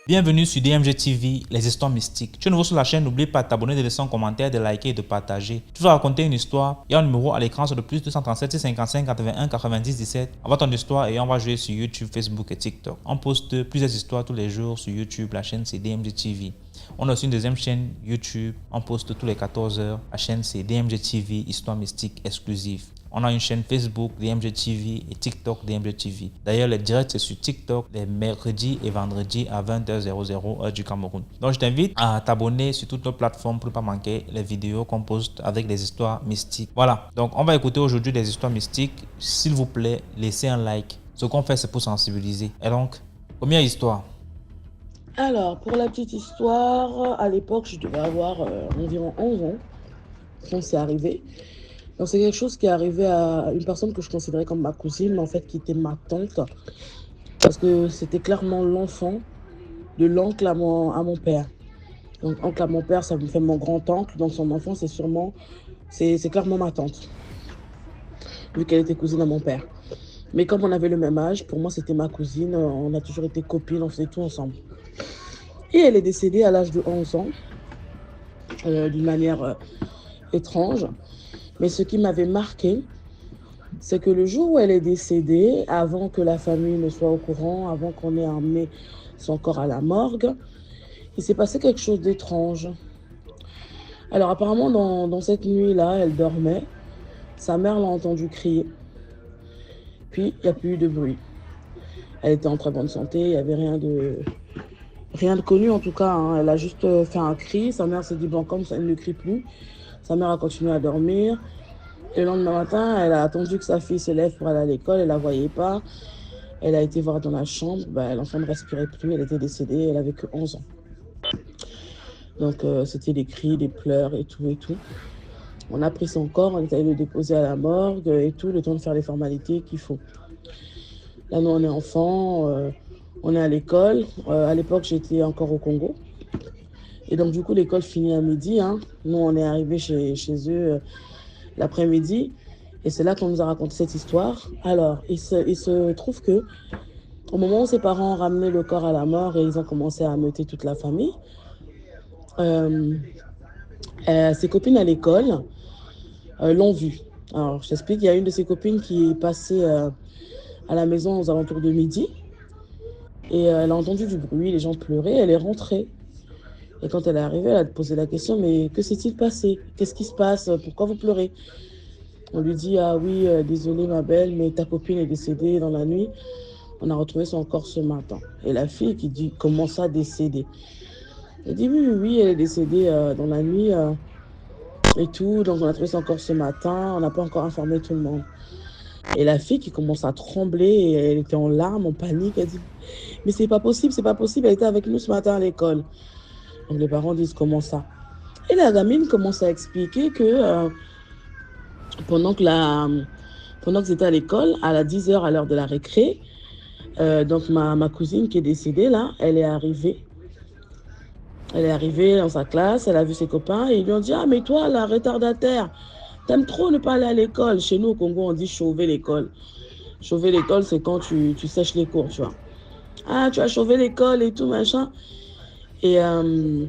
Bienvenue sur DMG TV, les histoires mystiques. Tu es nouveau sur la chaîne, n'oublie pas de t'abonner, de laisser un commentaire, de liker et de partager. Tu vas raconter une histoire, il y a un numéro à l'écran sur le plus 237 655 81 90 17. Envoie ton histoire et on va jouer sur YouTube, Facebook et TikTok. On poste plusieurs histoires tous les jours sur YouTube, la chaîne c'est DMG TV. On a aussi une deuxième chaîne YouTube, on poste tous les 14 heures. La chaîne c'est DMG TV, histoire mystique exclusive. On a une chaîne Facebook DMG TV et TikTok DMG TV. D'ailleurs, les directs c'est sur TikTok les mercredis et vendredis à 20h00 heure du Cameroun. Donc, je t'invite à t'abonner sur toutes nos plateformes pour ne pas manquer les vidéos qu'on poste avec des histoires mystiques. Voilà. Donc, on va écouter aujourd'hui des histoires mystiques. S'il vous plaît, laissez un like. Ce qu'on fait, c'est pour sensibiliser. Et donc, première histoire. Alors, pour la petite histoire, à l'époque, je devais avoir environ 11 ans quand c'est arrivé. Donc, c'est quelque chose qui est arrivé à une personne que je considérais comme ma cousine, mais en fait, qui était ma tante. Parce que c'était clairement l'enfant de l'oncle à mon père. Donc, oncle à mon père, ça me fait mon grand-oncle. Donc, son enfant, c'est clairement ma tante, vu qu'elle était cousine à mon père. Mais comme on avait le même âge, pour moi, c'était ma cousine. On a toujours été copines, on faisait tout ensemble. Et elle est décédée à l'âge de 11 ans, d'une manière étrange. Mais ce qui m'avait marqué, c'est que le jour où elle est décédée, avant que la famille ne soit au courant, avant qu'on ait emmené son corps à la morgue, il s'est passé quelque chose d'étrange. Alors apparemment, dans cette nuit-là, elle dormait. Sa mère l'a entendue crier. Puis, il n'y a plus eu de bruit. Elle était en très bonne santé, il n'y avait rien de connu en tout cas. Hein. Elle a juste fait un cri. Sa mère s'est dit, bon, comme ça, elle ne crie plus. Sa mère a continué à dormir. Et le lendemain matin, elle a attendu que sa fille se lève pour aller à l'école. Elle ne la voyait pas. Elle a été voir dans la chambre. L'enfant ne respirait plus. Elle était décédée. Elle avait que 11 ans. Donc, c'était des cris, des pleurs et tout et tout. On a pris son corps. On est allé le déposer à la morgue et tout, le temps de faire les formalités qu'il faut. Là, nous, on est enfants. On est à l'école. À l'époque, j'étais encore au Congo. Et donc, du coup, l'école finit à midi. Hein. Nous, on est arrivés chez eux l'après-midi. Et c'est là qu'on nous a raconté cette histoire. Alors, il se trouve que au moment où ses parents ont ramené le corps à la mort et ils ont commencé à ameuter toute la famille, ses copines à l'école l'ont vu. Alors, je t'explique, il y a une de ses copines qui est passée à la maison aux alentours de midi. Et elle a entendu du bruit, les gens pleuraient, elle est rentrée. Et quand elle est arrivée, elle a posé la question, mais que s'est-il passé? Qu'est-ce qui se passe? Pourquoi vous pleurez? On lui dit, ah oui, désolée ma belle, mais ta copine est décédée dans la nuit. On a retrouvé son corps ce matin. Et la fille qui dit, comment ça décédée? Elle dit, oui, oui, oui, elle est décédée dans la nuit et tout. Donc on a trouvé son corps ce matin. On n'a pas encore informé tout le monde. Et la fille qui commence à trembler, et elle était en larmes, en panique. Elle dit, mais c'est pas possible, c'est pas possible. Elle était avec nous ce matin à l'école. Donc les parents disent, comment ça? Et la gamine commence à expliquer que pendant que c'était à l'école, à 10h à l'heure de la récré, donc ma cousine qui est décédée là, elle est arrivée. Elle est arrivée dans sa classe, elle a vu ses copains et ils lui ont dit, ah mais toi la retardataire, t'aimes trop ne pas aller à l'école. Chez nous au Congo on dit chauver l'école. Chauver l'école c'est quand tu sèches les cours, tu vois. Ah tu as chauvé l'école et tout machin. Et, euh,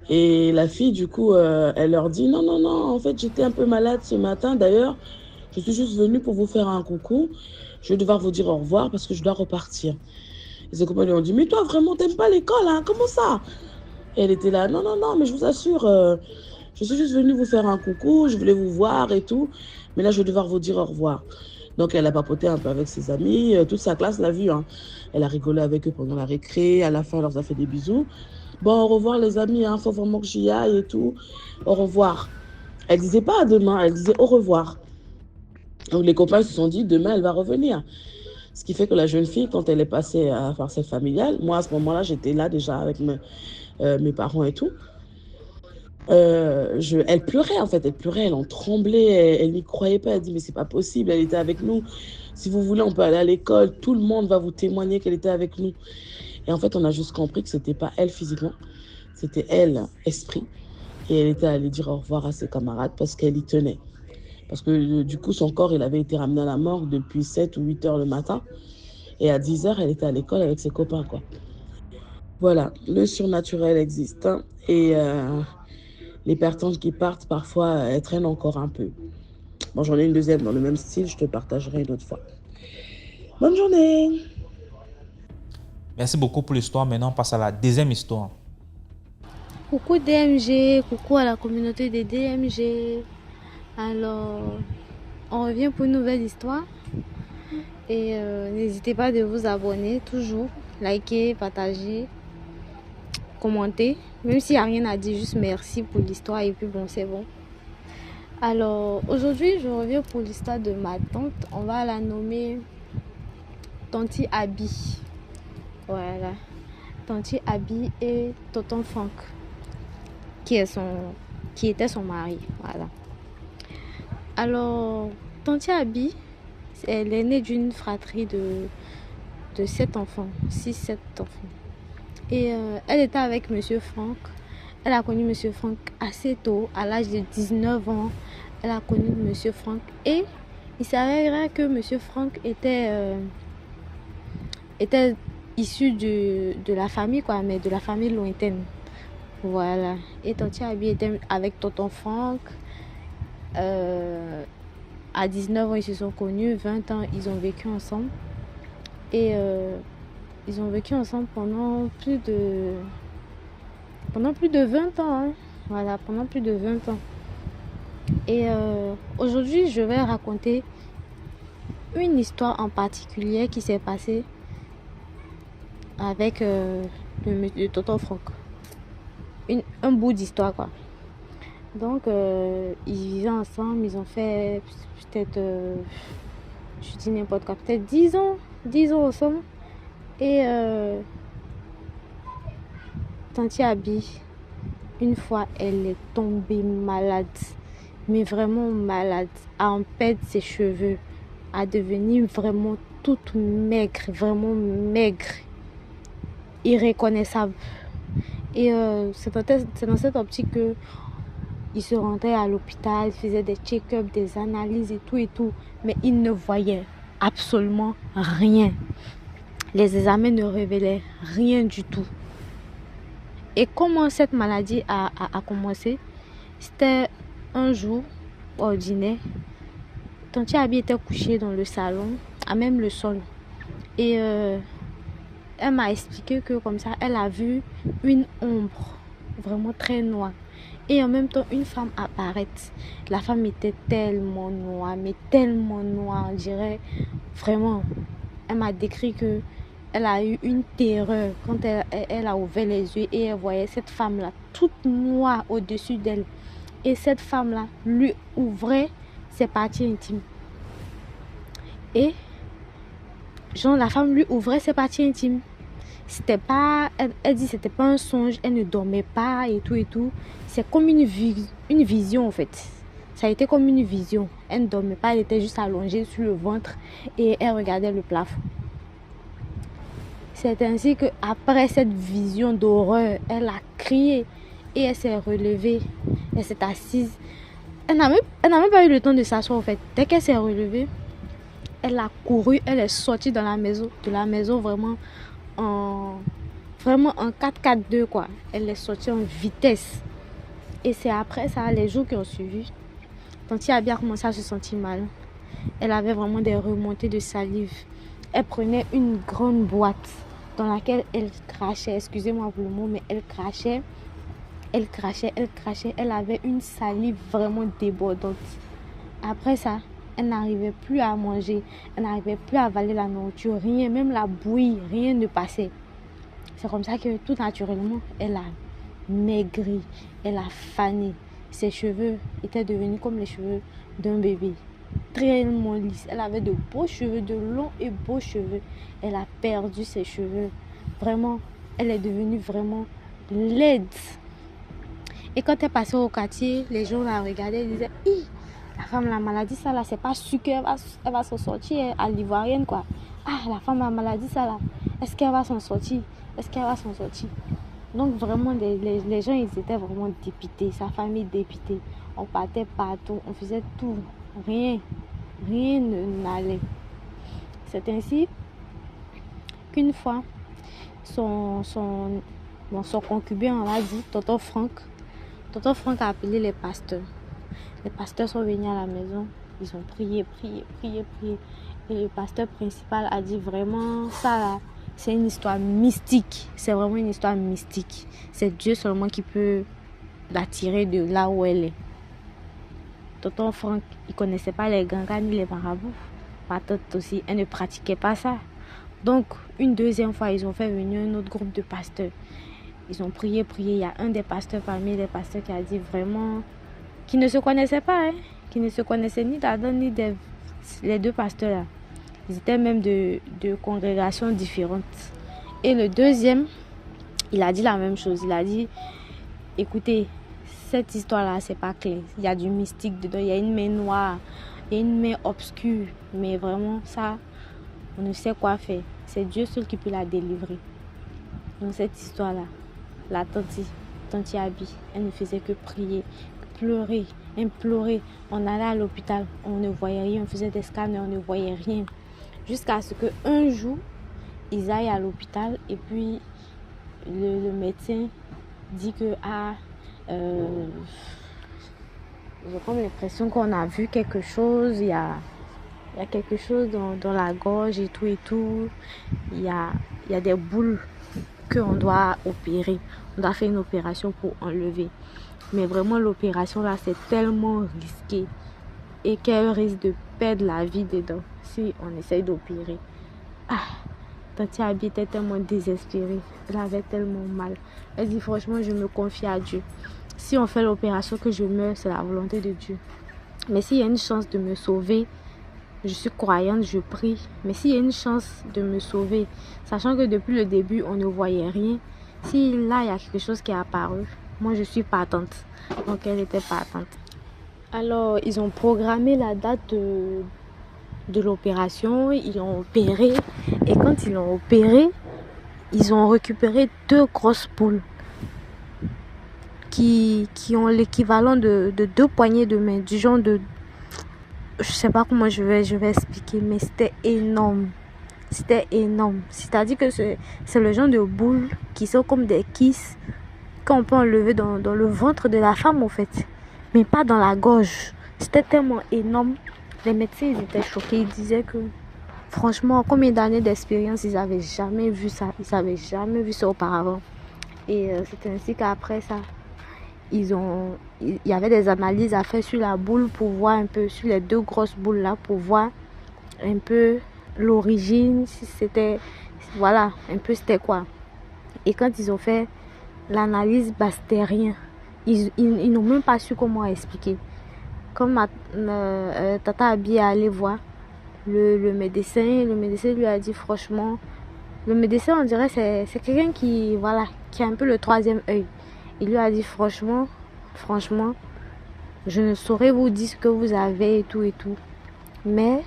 et la fille du coup elle leur dit, non non non, en fait j'étais un peu malade ce matin d'ailleurs. Je suis juste venue pour vous faire un coucou. Je vais devoir vous dire au revoir parce que je dois repartir. Et ses copains lui ont dit, mais toi, vraiment, t'aimes pas l'école, hein? Comment ça? Et elle était là, non, non, non, mais je vous assure, je suis juste venue vous faire un coucou, je voulais vous voir et tout. Mais là, je vais devoir vous dire au revoir. Donc, elle a papoté un peu avec ses amis. Toute sa classe l'a vue. Hein. Elle a rigolé avec eux pendant la récré. À la fin, elle leur a fait des bisous. Bon, au revoir, les amis. Hein, faut vraiment que j'y aille et tout. Au revoir. Elle disait pas à demain, elle disait au revoir. Donc les copains se sont dit, demain, elle va revenir. Ce qui fait que la jeune fille, quand elle est passée à faire cette familiale, moi, à ce moment-là, j'étais là déjà avec mes parents et tout. Elle pleurait, en fait. Elle pleurait, elle en tremblait. Elle n'y croyait pas. Elle dit, mais c'est pas possible, elle était avec nous. Si vous voulez, on peut aller à l'école. Tout le monde va vous témoigner qu'elle était avec nous. Et en fait, on a juste compris que c'était pas elle physiquement. C'était elle, esprit. Et elle était allée dire au revoir à ses camarades parce qu'elle y tenait. Parce que du coup, son corps, il avait été ramené à la morgue depuis 7 ou 8 heures le matin. Et à 10 heures, elle était à l'école avec ses copains, quoi. Voilà, le surnaturel existe, hein, et les personnes qui partent, parfois, elles traînent encore un peu. Bon, j'en ai une deuxième dans le même style, je te partagerai une autre fois. Bonne journée! Merci beaucoup pour l'histoire. Maintenant, on passe à la deuxième histoire. Coucou DMG, coucou à la communauté des DMG. Alors, on revient pour une nouvelle histoire. Et n'hésitez pas de vous abonner, toujours. Liker, partager, commenter. Même s'il n'y a rien à dire, juste merci pour l'histoire et puis bon, c'est bon. Alors, aujourd'hui, je reviens pour l'histoire de ma tante. On va la nommer Tanti Abby. Voilà. Tanti Abby et Tonton Franck, qui était son mari. Voilà. Alors, Tanti Abby, elle est née d'une fratrie de 7 enfants, 6-7 enfants. Et elle était avec Monsieur Franck. Elle a connu Monsieur Franck assez tôt, à l'âge de 19 ans. Elle a connu Monsieur Franck. Et il s'avérait que Monsieur Franck était issu de la famille, quoi, mais de la famille lointaine. Voilà. Et Tanti Abby était avec Tonton Franck. À 19 ans, ils se sont connus. 20 ans, ils ont vécu ensemble. Et ils ont vécu ensemble pendant plus de 20 ans. Hein. Voilà, pendant plus de 20 ans. Et aujourd'hui, je vais raconter une histoire en particulier qui s'est passée avec le Tonton Franck. Un bout d'histoire, quoi. Donc, ils vivaient ensemble, ils ont fait peut-être, je dis n'importe quoi, peut-être 10 ans ensemble. Et Tanti Abby, une fois, elle est tombée malade, mais vraiment malade, à en perdre ses cheveux, à devenir vraiment toute maigre, vraiment maigre, irreconnaissable. Et c'est dans cette optique que il se rendait à l'hôpital, il faisait des check-ups, des analyses et tout, mais il ne voyait absolument rien. Les examens ne révélaient rien du tout. Et comment cette maladie a commencé? C'était un jour ordinaire. Tanti Abby était couchée dans le salon, à même le sol. Et elle m'a expliqué que comme ça, elle a vu une ombre vraiment très noire. Et en même temps, une femme apparaître. La femme était tellement noire, mais tellement noire, on dirait vraiment. Elle m'a décrit que elle a eu une terreur quand elle a ouvert les yeux et elle voyait cette femme-là toute noire au-dessus d'elle. Et cette femme-là lui ouvrait ses parties intimes. Et genre, la femme lui ouvrait ses parties intimes. C'était pas, elle dit c'était pas un songe, elle ne dormait pas et tout. C'est comme une vision en fait. Ça a été comme une vision. Elle ne dormait pas, elle était juste allongée sur le ventre et elle regardait le plafond. C'est ainsi que après cette vision d'horreur, elle a crié et elle s'est relevée. Elle s'est assise. Elle n'a même pas eu le temps de s'asseoir en fait. Dès qu'elle s'est relevée, elle a couru, elle est sortie de la maison vraiment en 4-4-2 quoi. Elle est sortie en vitesse. Et c'est après ça, les jours qui ont suivi, Tanti Abby a commencé à se sentir mal. Elle avait vraiment des remontées de salive. Elle prenait une grande boîte dans laquelle elle crachait, excusez-moi pour le mot, mais elle crachait. Elle avait une salive vraiment débordante. Après ça, elle n'arrivait plus à manger, elle n'arrivait plus à avaler la nourriture, rien, même la bouillie, rien ne passait. C'est comme ça que tout naturellement, elle a maigri, elle a fané. Ses cheveux étaient devenus comme les cheveux d'un bébé, tellement lisses. Elle avait de beaux cheveux, de longs et beaux cheveux. Elle a perdu ses cheveux. Vraiment, elle est devenue vraiment laide. Et quand elle passait au quartier, les gens la regardaient et disaient « La femme, la maladie, ça là, c'est pas sûr qu'elle va s'en sortir à l'ivoirienne, quoi. Ah, la femme, la maladie, ça là, est-ce qu'elle va s'en sortir? Donc vraiment, les gens, ils étaient vraiment dépités. Sa famille dépitée. On partait partout, on faisait tout. Rien n'allait. C'est ainsi qu'une fois, Bon, son concubin, on l'a dit, tonton Franck. Tonton Franck a appelé les pasteurs. Les pasteurs sont venus à la maison. Ils ont prié. Et le pasteur principal a dit vraiment, ça là, c'est une histoire mystique. C'est vraiment une histoire mystique. C'est Dieu seulement qui peut l'attirer de là où elle est. Tonton Franck, il ne connaissait pas les gangas ni les marabouts. Ma tante aussi, elle ne pratiquait pas ça. Donc, une deuxième fois, ils ont fait venir un autre groupe de pasteurs. Ils ont prié. Il y a un des pasteurs parmi les pasteurs qui a dit vraiment, qui ne se connaissait pas, qui ne se connaissait ni d'Adam ni les deux pasteurs là. Ils étaient même de congrégations différentes. Et le deuxième, il a dit la même chose. Il a dit, écoutez, cette histoire-là, c'est pas clair. Il y a du mystique dedans. Il y a une main noire, il y a une main obscure. Mais vraiment, ça, on ne sait quoi faire. C'est Dieu seul qui peut la délivrer. Donc cette histoire-là, la tante Abi, elle ne faisait que prier, pleurer, implorer. On allait à l'hôpital, on ne voyait rien. On faisait des scanners, on ne voyait rien. Jusqu'à ce qu'un jour, ils aillent à l'hôpital et puis le médecin dit que j'ai comme l'impression qu'on a vu quelque chose. Il y a quelque chose dans la gorge et tout. Il y a des boules qu'on doit opérer. On doit faire une opération pour enlever. Mais vraiment, l'opération là, c'est tellement risqué et qu'elle risque de perdre la vie dedans si on essaye d'opérer. Tante Abi était tellement désespérée. Elle avait tellement mal. Elle dit franchement, je me confie à Dieu. Si on fait l'opération que je meurs, c'est la volonté de Dieu. Mais s'il y a une chance de me sauver, je suis croyante, je prie. Mais s'il y a une chance de me sauver, sachant que depuis le début, on ne voyait rien, si là, il y a quelque chose qui est apparu, moi, je suis partante. Donc, elle était partante. Alors, ils ont programmé la date de l'opération. Ils ont opéré. Et quand ils l'ont opéré, ils ont récupéré 2 grosses poules qui ont l'équivalent de 2 poignées de main, du genre de... Je sais pas comment je vais expliquer, mais c'était énorme. C'était énorme. C'est-à-dire que c'est le genre de boules qui sont comme des kisses qu'on peut enlever dans le ventre de la femme, en fait. Mais pas dans la gorge. C'était tellement énorme. Les médecins, ils étaient choqués. Ils disaient que, franchement, combien d'années d'expérience, ils n'avaient jamais vu ça. Ils n'avaient jamais vu ça auparavant. Et c'est ainsi qu'après ça, il y avait des analyses à faire sur la boule pour voir un peu, sur les 2 grosses boules là, pour voir un peu l'origine, si c'était, voilà, un peu c'était quoi. Et quand ils ont fait l'analyse, c'était rien. Ils n'ont même pas su comment expliquer. Comme Tata Abi est allée voir le médecin lui a dit franchement, le médecin on dirait c'est quelqu'un qui a un peu le 3e œil. Il lui a dit franchement, je ne saurais vous dire ce que vous avez et tout. Mais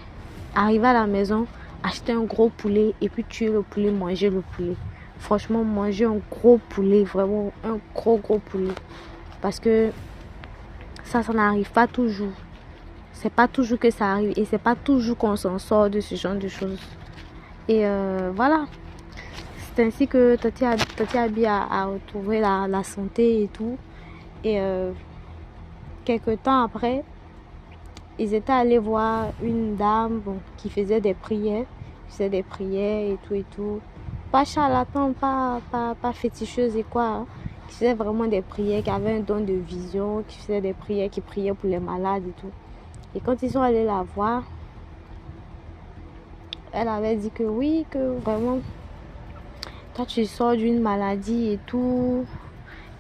arriver à la maison, acheter un gros poulet et puis tuer le poulet, manger le poulet. Franchement, manger un gros poulet, vraiment un gros poulet. Parce que ça n'arrive pas toujours. C'est pas toujours que ça arrive et c'est pas toujours qu'on s'en sort de ce genre de choses. Et voilà. C'est ainsi que Tati Abi a retrouvé la santé et tout. Et quelques temps après, ils étaient allés voir une dame qui faisait des prières. Et tout. Pas charlatan, pas féticheuse et quoi. Qui faisait vraiment des prières, qui avait un don de vision, qui faisait des prières, qui priait pour les malades et tout. Et quand ils sont allés la voir, elle avait dit que oui, que vraiment... Toi, tu sors d'une maladie et tout.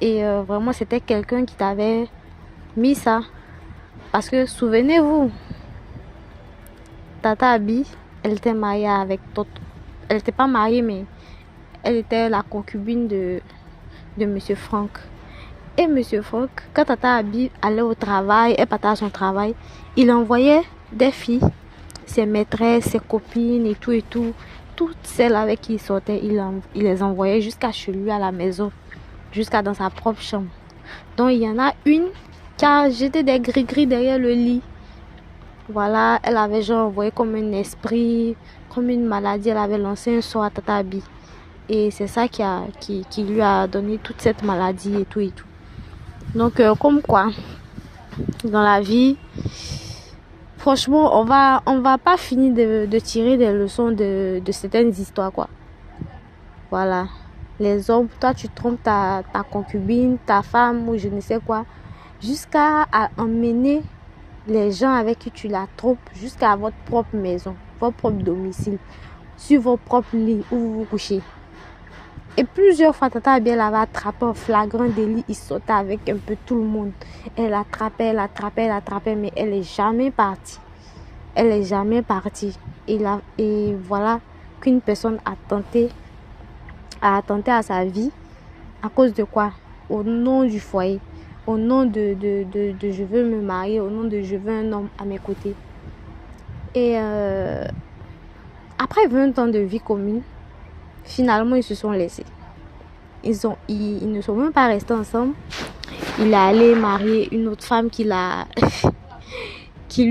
Et vraiment, c'était quelqu'un qui t'avait mis ça. Parce que, souvenez-vous, Tata Abi, elle était mariée avec... Elle n'était pas mariée, mais elle était la concubine de Monsieur Franck. Et Monsieur Franck, quand Tata Abi allait au travail, elle partait à son travail, il envoyait des filles, ses maîtresses, ses copines et tout. Toutes celles avec qui il sortait, il les envoyait jusqu'à chez lui à la maison, jusqu'à dans sa propre chambre. Donc il y en a une qui a jeté des gris-gris derrière le lit. Voilà, elle avait genre envoyé comme un esprit, comme une maladie, elle avait lancé un sort à Tata Abi. Et c'est ça qui lui a donné toute cette maladie et tout et tout. Donc, comme quoi, dans la vie, franchement, on va pas finir de tirer des leçons de certaines histoires, quoi. Voilà. Les hommes, toi, tu trompes ta concubine, ta femme ou je ne sais quoi, jusqu'à emmener les gens avec qui tu la trompes jusqu'à votre propre maison, votre propre domicile, sur vos propres lits où vous vous couchez. Et plusieurs fois, Tata Abiel l'avait attrapé en flagrant délit. Il sautait avec un peu tout le monde. Elle attrapait, mais elle est jamais partie. Elle est jamais partie. Et voilà qu'une personne a tenté à sa vie. À cause de quoi? Au nom du foyer. Au nom de je veux me marier. Au nom de je veux un homme à mes côtés. Et après 20 ans de vie commune, finalement, ils se sont laissés. Ils ne sont même pas restés ensemble. Il est allé marier une autre femme qui lui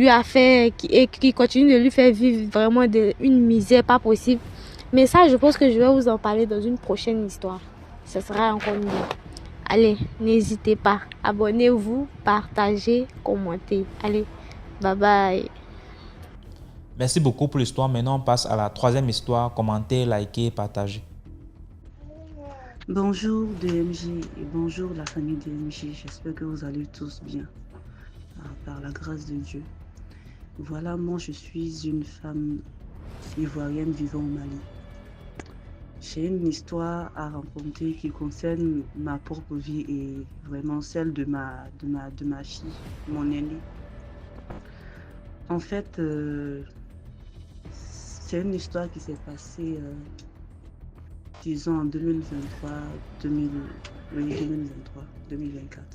a fait, qui continue de lui faire vivre vraiment une misère pas possible. Mais ça, je pense que je vais vous en parler dans une prochaine histoire. Ce sera encore mieux. Allez, n'hésitez pas. Abonnez-vous, partagez, commentez. Allez, bye bye. Merci beaucoup pour l'histoire. Maintenant, on passe à la troisième histoire. Commentez, likez, partagez. Bonjour DMJ et bonjour la famille DMJ. J'espère que vous allez tous bien, par la grâce de Dieu. Voilà, moi je suis une femme ivoirienne vivant au Mali. J'ai une histoire à raconter qui concerne ma propre vie et vraiment celle de ma fille, mon aînée. En fait, c'est une histoire qui s'est passée, disons en 2023, 2024.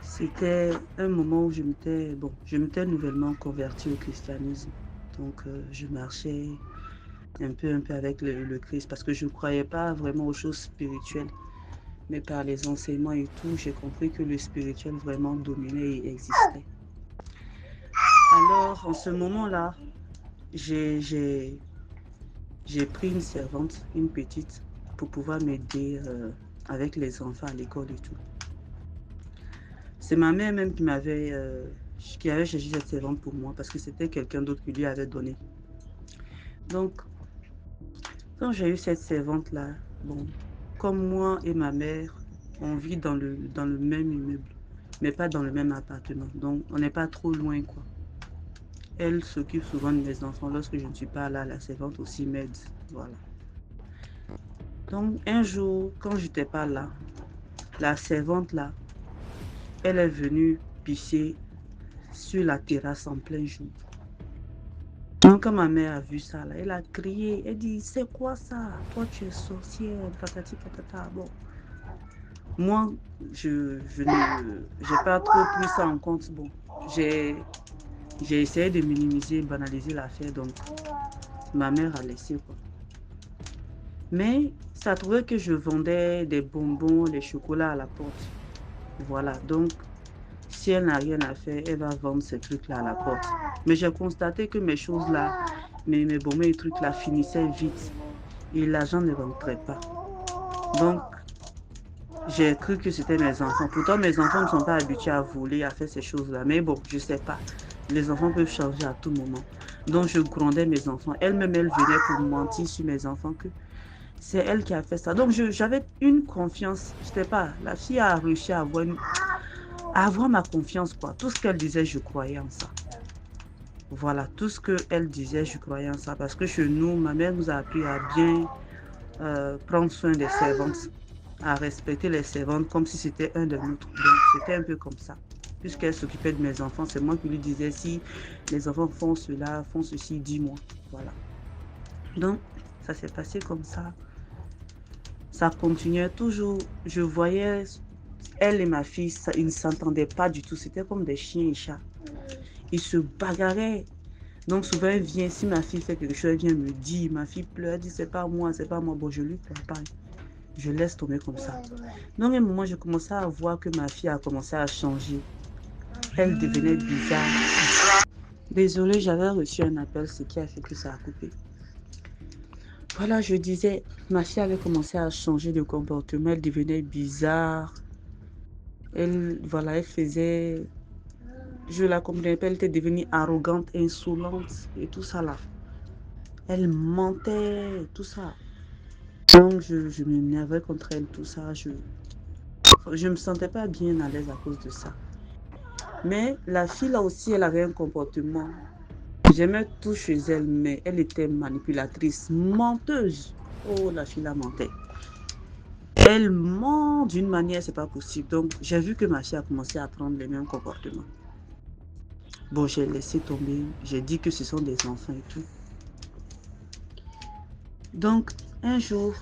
C'était un moment où je m'étais nouvellement convertie au christianisme. Donc, je marchais un peu avec le Christ parce que je ne croyais pas vraiment aux choses spirituelles. Mais par les enseignements et tout, j'ai compris que le spirituel vraiment dominait et existait. Alors, en ce moment-là, j'ai pris une servante, une petite, pour pouvoir m'aider avec les enfants à l'école et tout. C'est ma mère même qui avait cherché cette servante pour moi parce que c'était quelqu'un d'autre qui lui avait donné. Donc, quand j'ai eu cette servante-là, bon, comme moi et ma mère, on vit dans le même immeuble, mais pas dans le même appartement. Donc, on n'est pas trop loin, quoi. Elle s'occupe souvent de mes enfants. Lorsque je ne suis pas là, la servante aussi m'aide. Voilà. Donc, un jour, quand je n'étais pas là, la servante là, elle est venue pisser sur la terrasse en plein jour. Donc, quand ma mère a vu ça, là, elle a crié. Elle dit, c'est quoi ça? Toi, tu es sorcière, patati patata. Bon, moi, je n'ai pas trop pris ça en compte. Bon, j'ai essayé de minimiser, banaliser l'affaire. Donc, ma mère a laissé, quoi. Mais ça trouvait que je vendais des bonbons, des chocolats à la porte. Voilà, donc si elle n'a rien à faire, elle va vendre ces trucs-là à la porte. Mais j'ai constaté que mes choses-là, mes bonbons et trucs-là finissaient vite et l'argent ne rentrait pas. Donc, j'ai cru que c'était mes enfants. Pourtant, mes enfants ne sont pas habitués à voler, à faire ces choses-là. Mais bon, je ne sais pas. Les enfants peuvent changer à tout moment. Donc, je grondais mes enfants. Elle-même, elle venait pour mentir sur mes enfants que c'est elle qui a fait ça. Donc, j'avais une confiance. Je sais pas, la fille a réussi à avoir ma confiance, quoi. Tout ce qu'elle disait, je croyais en ça. Voilà, tout ce qu'elle disait, je croyais en ça. Parce que chez nous, ma mère nous a appris à bien prendre soin des servantes, à respecter les servantes comme si c'était un de nôtres. Donc, c'était un peu comme ça. Puisqu'elle s'occupait de mes enfants, c'est moi qui lui disais si les enfants font cela, font ceci, dis-moi. Voilà. Donc, ça s'est passé comme ça. Ça continuait toujours. Je voyais, elle et ma fille, ça, ils ne s'entendaient pas du tout. C'était comme des chiens et chats. Ils se bagarraient. Donc souvent, elle vient, si ma fille fait quelque chose, elle vient me dire, ma fille pleure, elle dit, c'est pas moi, c'est pas moi. Bon, je lui prépare. Je laisse tomber comme ça. Donc, à un moment, j'ai commencé à voir que ma fille a commencé à changer. Elle devenait bizarre. Désolée, j'avais reçu un appel, ce qui a fait que ça a coupé. Voilà, je disais, ma fille avait commencé à changer de comportement, elle devenait bizarre. Elle faisait, je la comprenais pas, elle était devenue arrogante, insolente et tout ça là. Elle mentait, tout ça. Donc, je m'énervais contre elle, tout ça. Je me sentais pas bien à l'aise à cause de ça. Mais la fille là aussi, elle avait un comportement. J'aimais tout chez elle, mais elle était manipulatrice, menteuse. Oh, la fille la mentait. Elle ment d'une manière, c'est pas possible. Donc, j'ai vu que ma fille a commencé à prendre les mêmes comportements. Bon, j'ai laissé tomber. J'ai dit que ce sont des enfants et tout. Donc, un jour,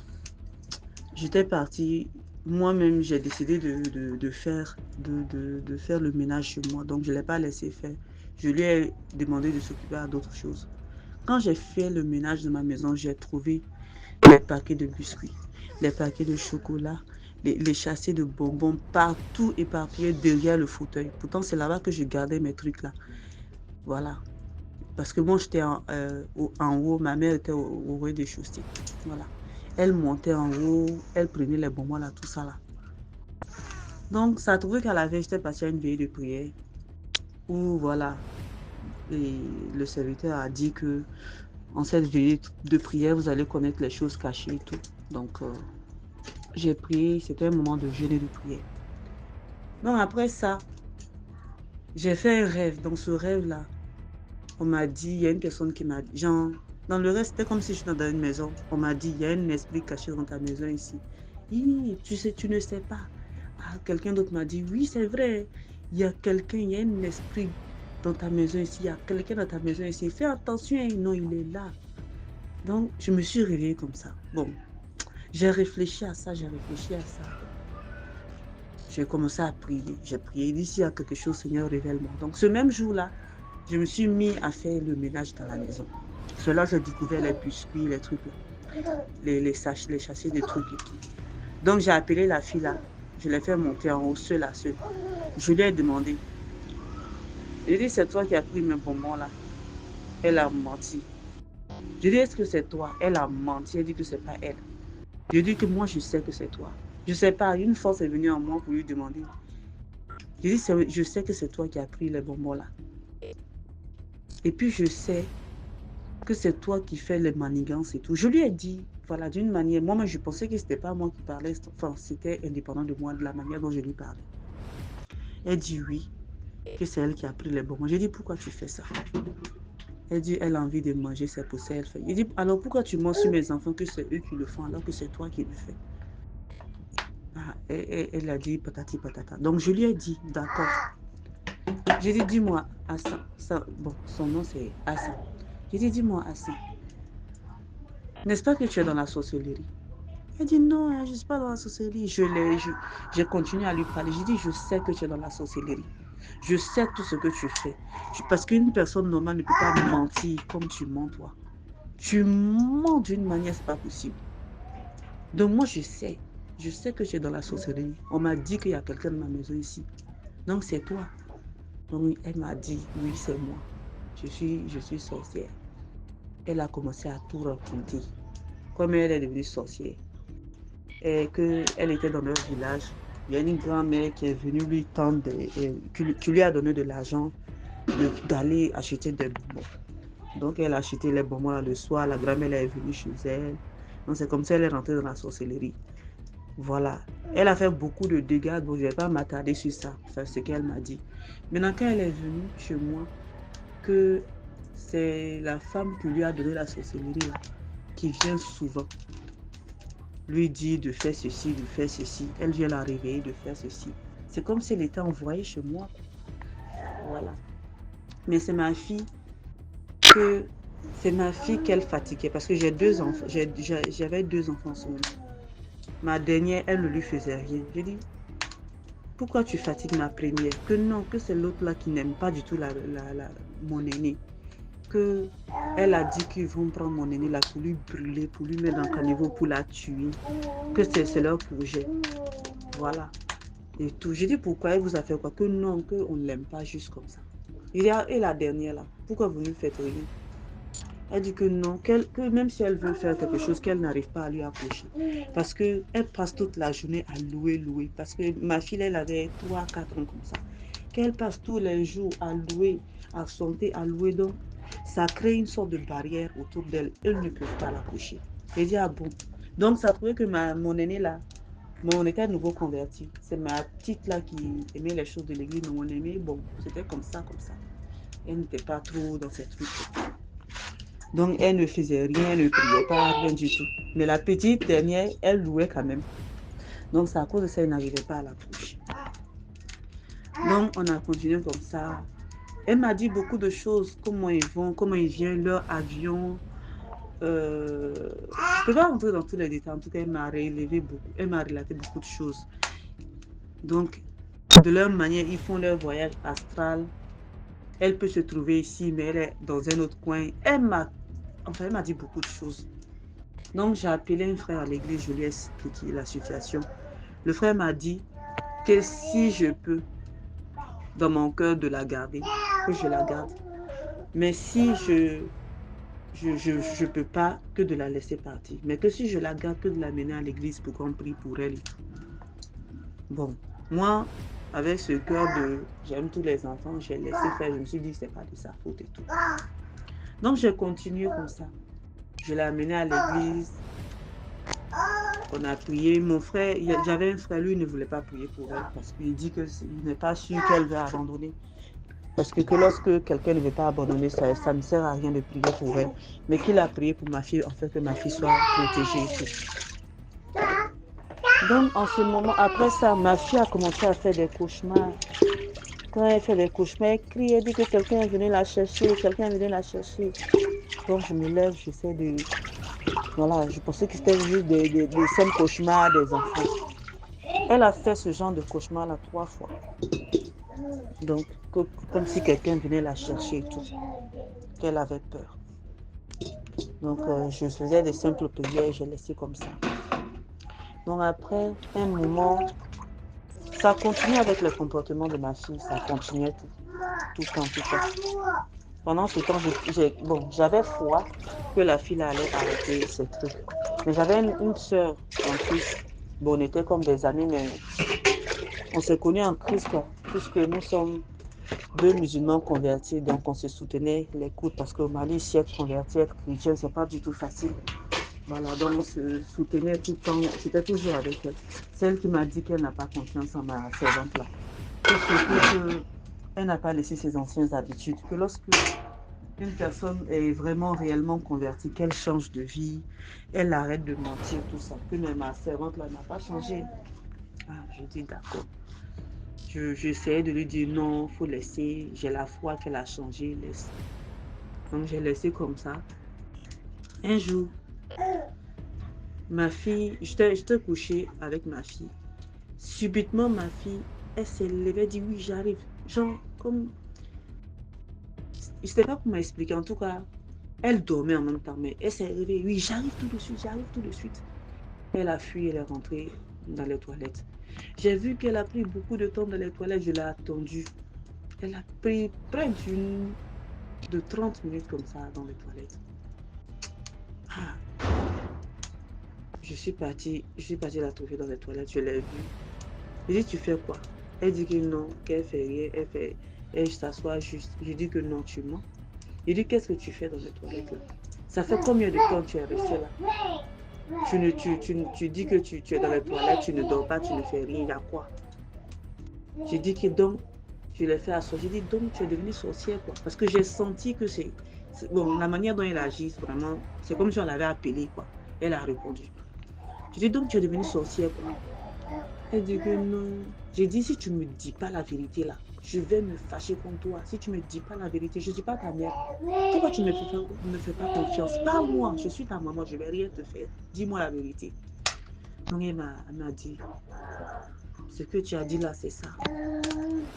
j'étais partie. Moi-même, j'ai décidé de faire le ménage chez moi. Donc, je ne l'ai pas laissé faire. Je lui ai demandé de s'occuper à d'autres choses. Quand j'ai fait le ménage de ma maison, j'ai trouvé les paquets de biscuits, les paquets de chocolat, les châssis de bonbons partout éparpillés derrière le fauteuil. Pourtant, c'est là-bas que je gardais mes trucs là. Voilà. Parce que moi, j'étais en haut, ma mère était au rez-de-chaussée. Voilà. Elle montait en haut, elle prenait les bonbons là, tout ça là. Donc, ça a trouvé qu'à la veille, j'étais partie à une veille de prière où, voilà, et le serviteur a dit que en cette veillée de prière, vous allez connaître les choses cachées et tout. Donc, j'ai prié, c'était un moment de jeûne et de prière. Donc, après ça, j'ai fait un rêve. Dans ce rêve-là, on m'a dit, il y a une personne qui m'a dit, genre, dans le reste, c'était comme si je suis dans une maison. On m'a dit, il y a un esprit caché dans ta maison ici. Tu sais, tu ne sais pas. Ah, quelqu'un d'autre m'a dit, oui, c'est vrai. Il y a quelqu'un, il y a un esprit dans ta maison ici. Il y a quelqu'un dans ta maison ici. Fais attention, non, il est là. Donc, je me suis réveillée comme ça. Bon, j'ai réfléchi à ça, j'ai réfléchi à ça. J'ai commencé à prier. J'ai prié, d'ici à quelque chose, Seigneur, révèle-moi. Donc, ce même jour-là, je me suis mis à faire le ménage dans la maison. Cela, j'ai découvert les biscuits, les trucs, les châssis des trucs et tout. Donc, j'ai appelé la fille là. Je l'ai fait monter en haut, seule à seule. Je lui ai demandé. J'ai dit, c'est toi qui as pris mes bonbons là. Elle a menti. J'ai dit, est-ce que c'est toi? Elle a menti. Elle dit que c'est pas elle. J'ai dit que moi, je sais que c'est toi. Je sais pas, une force est venue en moi pour lui demander. J'ai dit, je sais que c'est toi qui as pris les bonbons là. Et puis, je sais que c'est toi qui fais les manigances et tout. Je lui ai dit, voilà, d'une manière, moi, je pensais que c'était pas moi qui parlais, enfin, c'était indépendant de moi, de la manière dont je lui parlais. Elle dit oui, que c'est elle qui a pris les bonbons. J'ai dit, pourquoi tu fais ça? Elle dit, elle a envie de manger, c'est pour ça qu'elle fait. Il dit, alors pourquoi tu mens sur mes enfants que c'est eux qui le font alors que c'est toi qui le fais? Ah, elle a dit patati patata. Donc je lui ai dit, d'accord. J'ai dit, dis-moi, Hassan. Bon, son nom c'est Hassan. J'ai dit, dis-moi, Hassan, n'est-ce pas que tu es dans la sorcellerie? Elle dit, non, hein, je ne suis pas dans la sorcellerie. J'ai continué à lui parler. J'ai dit, je sais que tu es dans la sorcellerie. Je sais tout ce que tu fais. Parce qu'une personne normale ne peut pas mentir comme tu mens, toi. Tu mens d'une manière, c'est pas possible. Donc moi, je sais. Je sais que tu es dans la sorcellerie. On m'a dit qu'il y a quelqu'un dans ma maison ici. Donc c'est toi. Donc elle m'a dit, oui, c'est moi. Je suis sorcière. Elle a commencé à tout raconter. Comme elle est devenue sorcière. Et qu'elle était dans leur village. Il y a une grand-mère qui est venue lui tendre, qui lui a donné de l'argent d'aller acheter des bonbons. Donc elle a acheté les bonbons là, le soir. La grand-mère est venue chez elle. Donc c'est comme ça qu'elle est rentrée dans la sorcellerie. Voilà. Elle a fait beaucoup de dégâts, donc je ne vais pas m'attarder sur ça. C'est ce qu'elle m'a dit. Maintenant, quand elle est venue chez moi, que c'est la femme qui lui a donné la sorcellerie, là, qui vient souvent lui dire de faire ceci, de faire ceci. Elle vient la réveiller de faire ceci. C'est comme si elle était envoyée chez moi. Voilà. Mais c'est ma fille qu'elle fatiguait parce que j'ai deux enfants. J'avais deux enfants seulement. Ma dernière, elle ne lui faisait rien. J'ai dit, pourquoi tu fatigues ma première? Que non, que c'est l'autre là qui n'aime pas du tout mon aîné. Que elle a dit qu'ils vont prendre mon aîné là pour lui brûler, pour lui mettre dans le caniveau, pour la tuer. Que c'est leur projet. Voilà. Et tout. J'ai dit, pourquoi elle vous a fait quoi? Que non, qu'on ne l'aime pas juste comme ça. Et la dernière là, pourquoi vous ne faites rien? Elle dit que non, que même si elle veut faire quelque chose, qu'elle n'arrive pas à lui accoucher. Parce qu'elle passe toute la journée à louer. Parce que ma fille, elle avait 3, 4 ans comme ça. Qu'elle passe tous les jours à louer, à chanter, à louer. Donc, ça crée une sorte de barrière autour d'elle. Elles ne peuvent pas l'accoucher. Elle dit, ah bon. Donc, ça prouvait que mon aîné là, on était à nouveau converti. C'est ma petite là qui aimait les choses de l'église, mais mon aîné, bon, c'était comme ça, comme ça. Elle n'était pas trop dans ces trucs. Donc, elle ne faisait rien, elle ne priait pas, rien du tout. Mais la petite dernière, elle louait quand même. Donc, c'est à cause de ça, elle n'arrivait pas à la couche. Donc, on a continué comme ça. Elle m'a dit beaucoup de choses, comment ils vont, comment ils viennent, leur avion. Je ne peux pas rentrer dans tous les détails. En tout cas, elle m'a relevé beaucoup. Elle m'a relaté beaucoup de choses. Donc, de leur manière, ils font leur voyage astral. Elle peut se trouver ici, mais elle est dans un autre coin. Elle m'a dit beaucoup de choses. Donc, j'ai appelé un frère à l'église, je lui ai expliqué la situation. Le frère m'a dit que si je peux, dans mon cœur, de la garder, que je la garde. Mais si je peux pas, que de la laisser partir. Mais que si je la garde, que de la mener à l'église pour qu'on prie pour elle et tout. Bon, moi, avec ce cœur de j'aime tous les enfants, j'ai laissé faire. Je me suis dit que c'est pas de sa faute et tout. Donc, j'ai continué comme ça. Je l'ai amenée à l'église. On a prié. Mon frère, j'avais un frère, lui, il ne voulait pas prier pour elle parce qu'il dit qu'il n'est pas sûr qu'elle va abandonner. Parce que lorsque quelqu'un ne veut pas abandonner, ça ne sert à rien de prier pour elle. Mais qu'il a prié pour ma fille, en fait, que ma fille soit protégée. Donc, en ce moment, après ça, ma fille a commencé à faire des cauchemars. Quand elle fait des cauchemars, elle crie, elle dit que quelqu'un est venu la chercher, Donc, je me lève, j'essaie de... Voilà, je pensais que c'était juste des simples cauchemars des enfants. Elle a fait ce genre de cauchemar-là 3 fois. Donc, comme si quelqu'un venait la chercher et tout. Qu'elle avait peur. Donc, je faisais des simples prières, je laissais comme ça. Donc, après un moment, ça continue avec le comportement de ma fille, ça continuait tout le temps. Pendant ce temps, j'avais foi que la fille allait arrêter ces trucs. Mais j'avais une soeur en plus. Bon, on était comme des amis, mais on s'est connus en Christ, quoi. Puisque nous sommes 2 musulmans convertis, donc on se soutenait les coudes. Parce qu'au Mali, si être converti, être chrétien, c'est pas du tout facile. Voilà, donc on se soutenait tout le temps. J'étais toujours avec elle. C'est elle qui m'a dit qu'elle n'a pas confiance en ma servante là. Elle n'a pas laissé ses anciennes habitudes. Que lorsque une personne est vraiment réellement convertie, qu'elle change de vie, elle arrête de mentir, tout ça. Que même ma servante là n'a pas changé. Ah, je dis d'accord. J'essayais de lui dire non, il faut laisser. J'ai la foi qu'elle a changé, laisse. Donc j'ai laissé comme ça. Un jour, ma fille, j'étais couchée avec ma fille. Subitement, ma fille, elle s'est levée, elle dit oui, j'arrive. Genre, comme, je ne sais pas comment expliquer, en tout cas, elle dormait en même temps, mais elle s'est réveillée, oui, j'arrive tout de suite, j'arrive tout de suite. Elle a fui, elle est rentrée dans les toilettes. J'ai vu qu'elle a pris beaucoup de temps dans les toilettes, je l'ai attendue. Elle a pris près de 30 minutes comme ça dans les toilettes. Ah. Je suis partie la trouver dans les toilettes, je l'ai vue. Je dis, tu fais quoi? Elle dit que non, qu'elle fait rien, elle s'assoit juste. Je dis que non, tu mens. Je dis, qu'est-ce que tu fais dans les toilettes là? Ça fait combien de temps tu es resté là? Tu dis que tu es dans les toilettes, tu ne dors pas, tu ne fais rien, il y a quoi? Je dis que donc, je l'ai fait asseoir. Je dis donc, tu es devenue sorcière quoi. Parce que j'ai senti que bon, la manière dont elle agit, vraiment, c'est comme si on l'avait appelée quoi. Elle a répondu. Je dis donc, tu es devenue sorcière quoi. Elle dit que non. J'ai dit, si tu ne me dis pas la vérité là, je vais me fâcher contre toi. Si tu ne me dis pas la vérité, je ne suis pas ta mère. Pourquoi tu ne me fais pas confiance? Parle-moi, je suis ta maman, je ne vais rien te faire. Dis-moi la vérité. Donc elle m'a dit, ce que tu as dit là, c'est ça.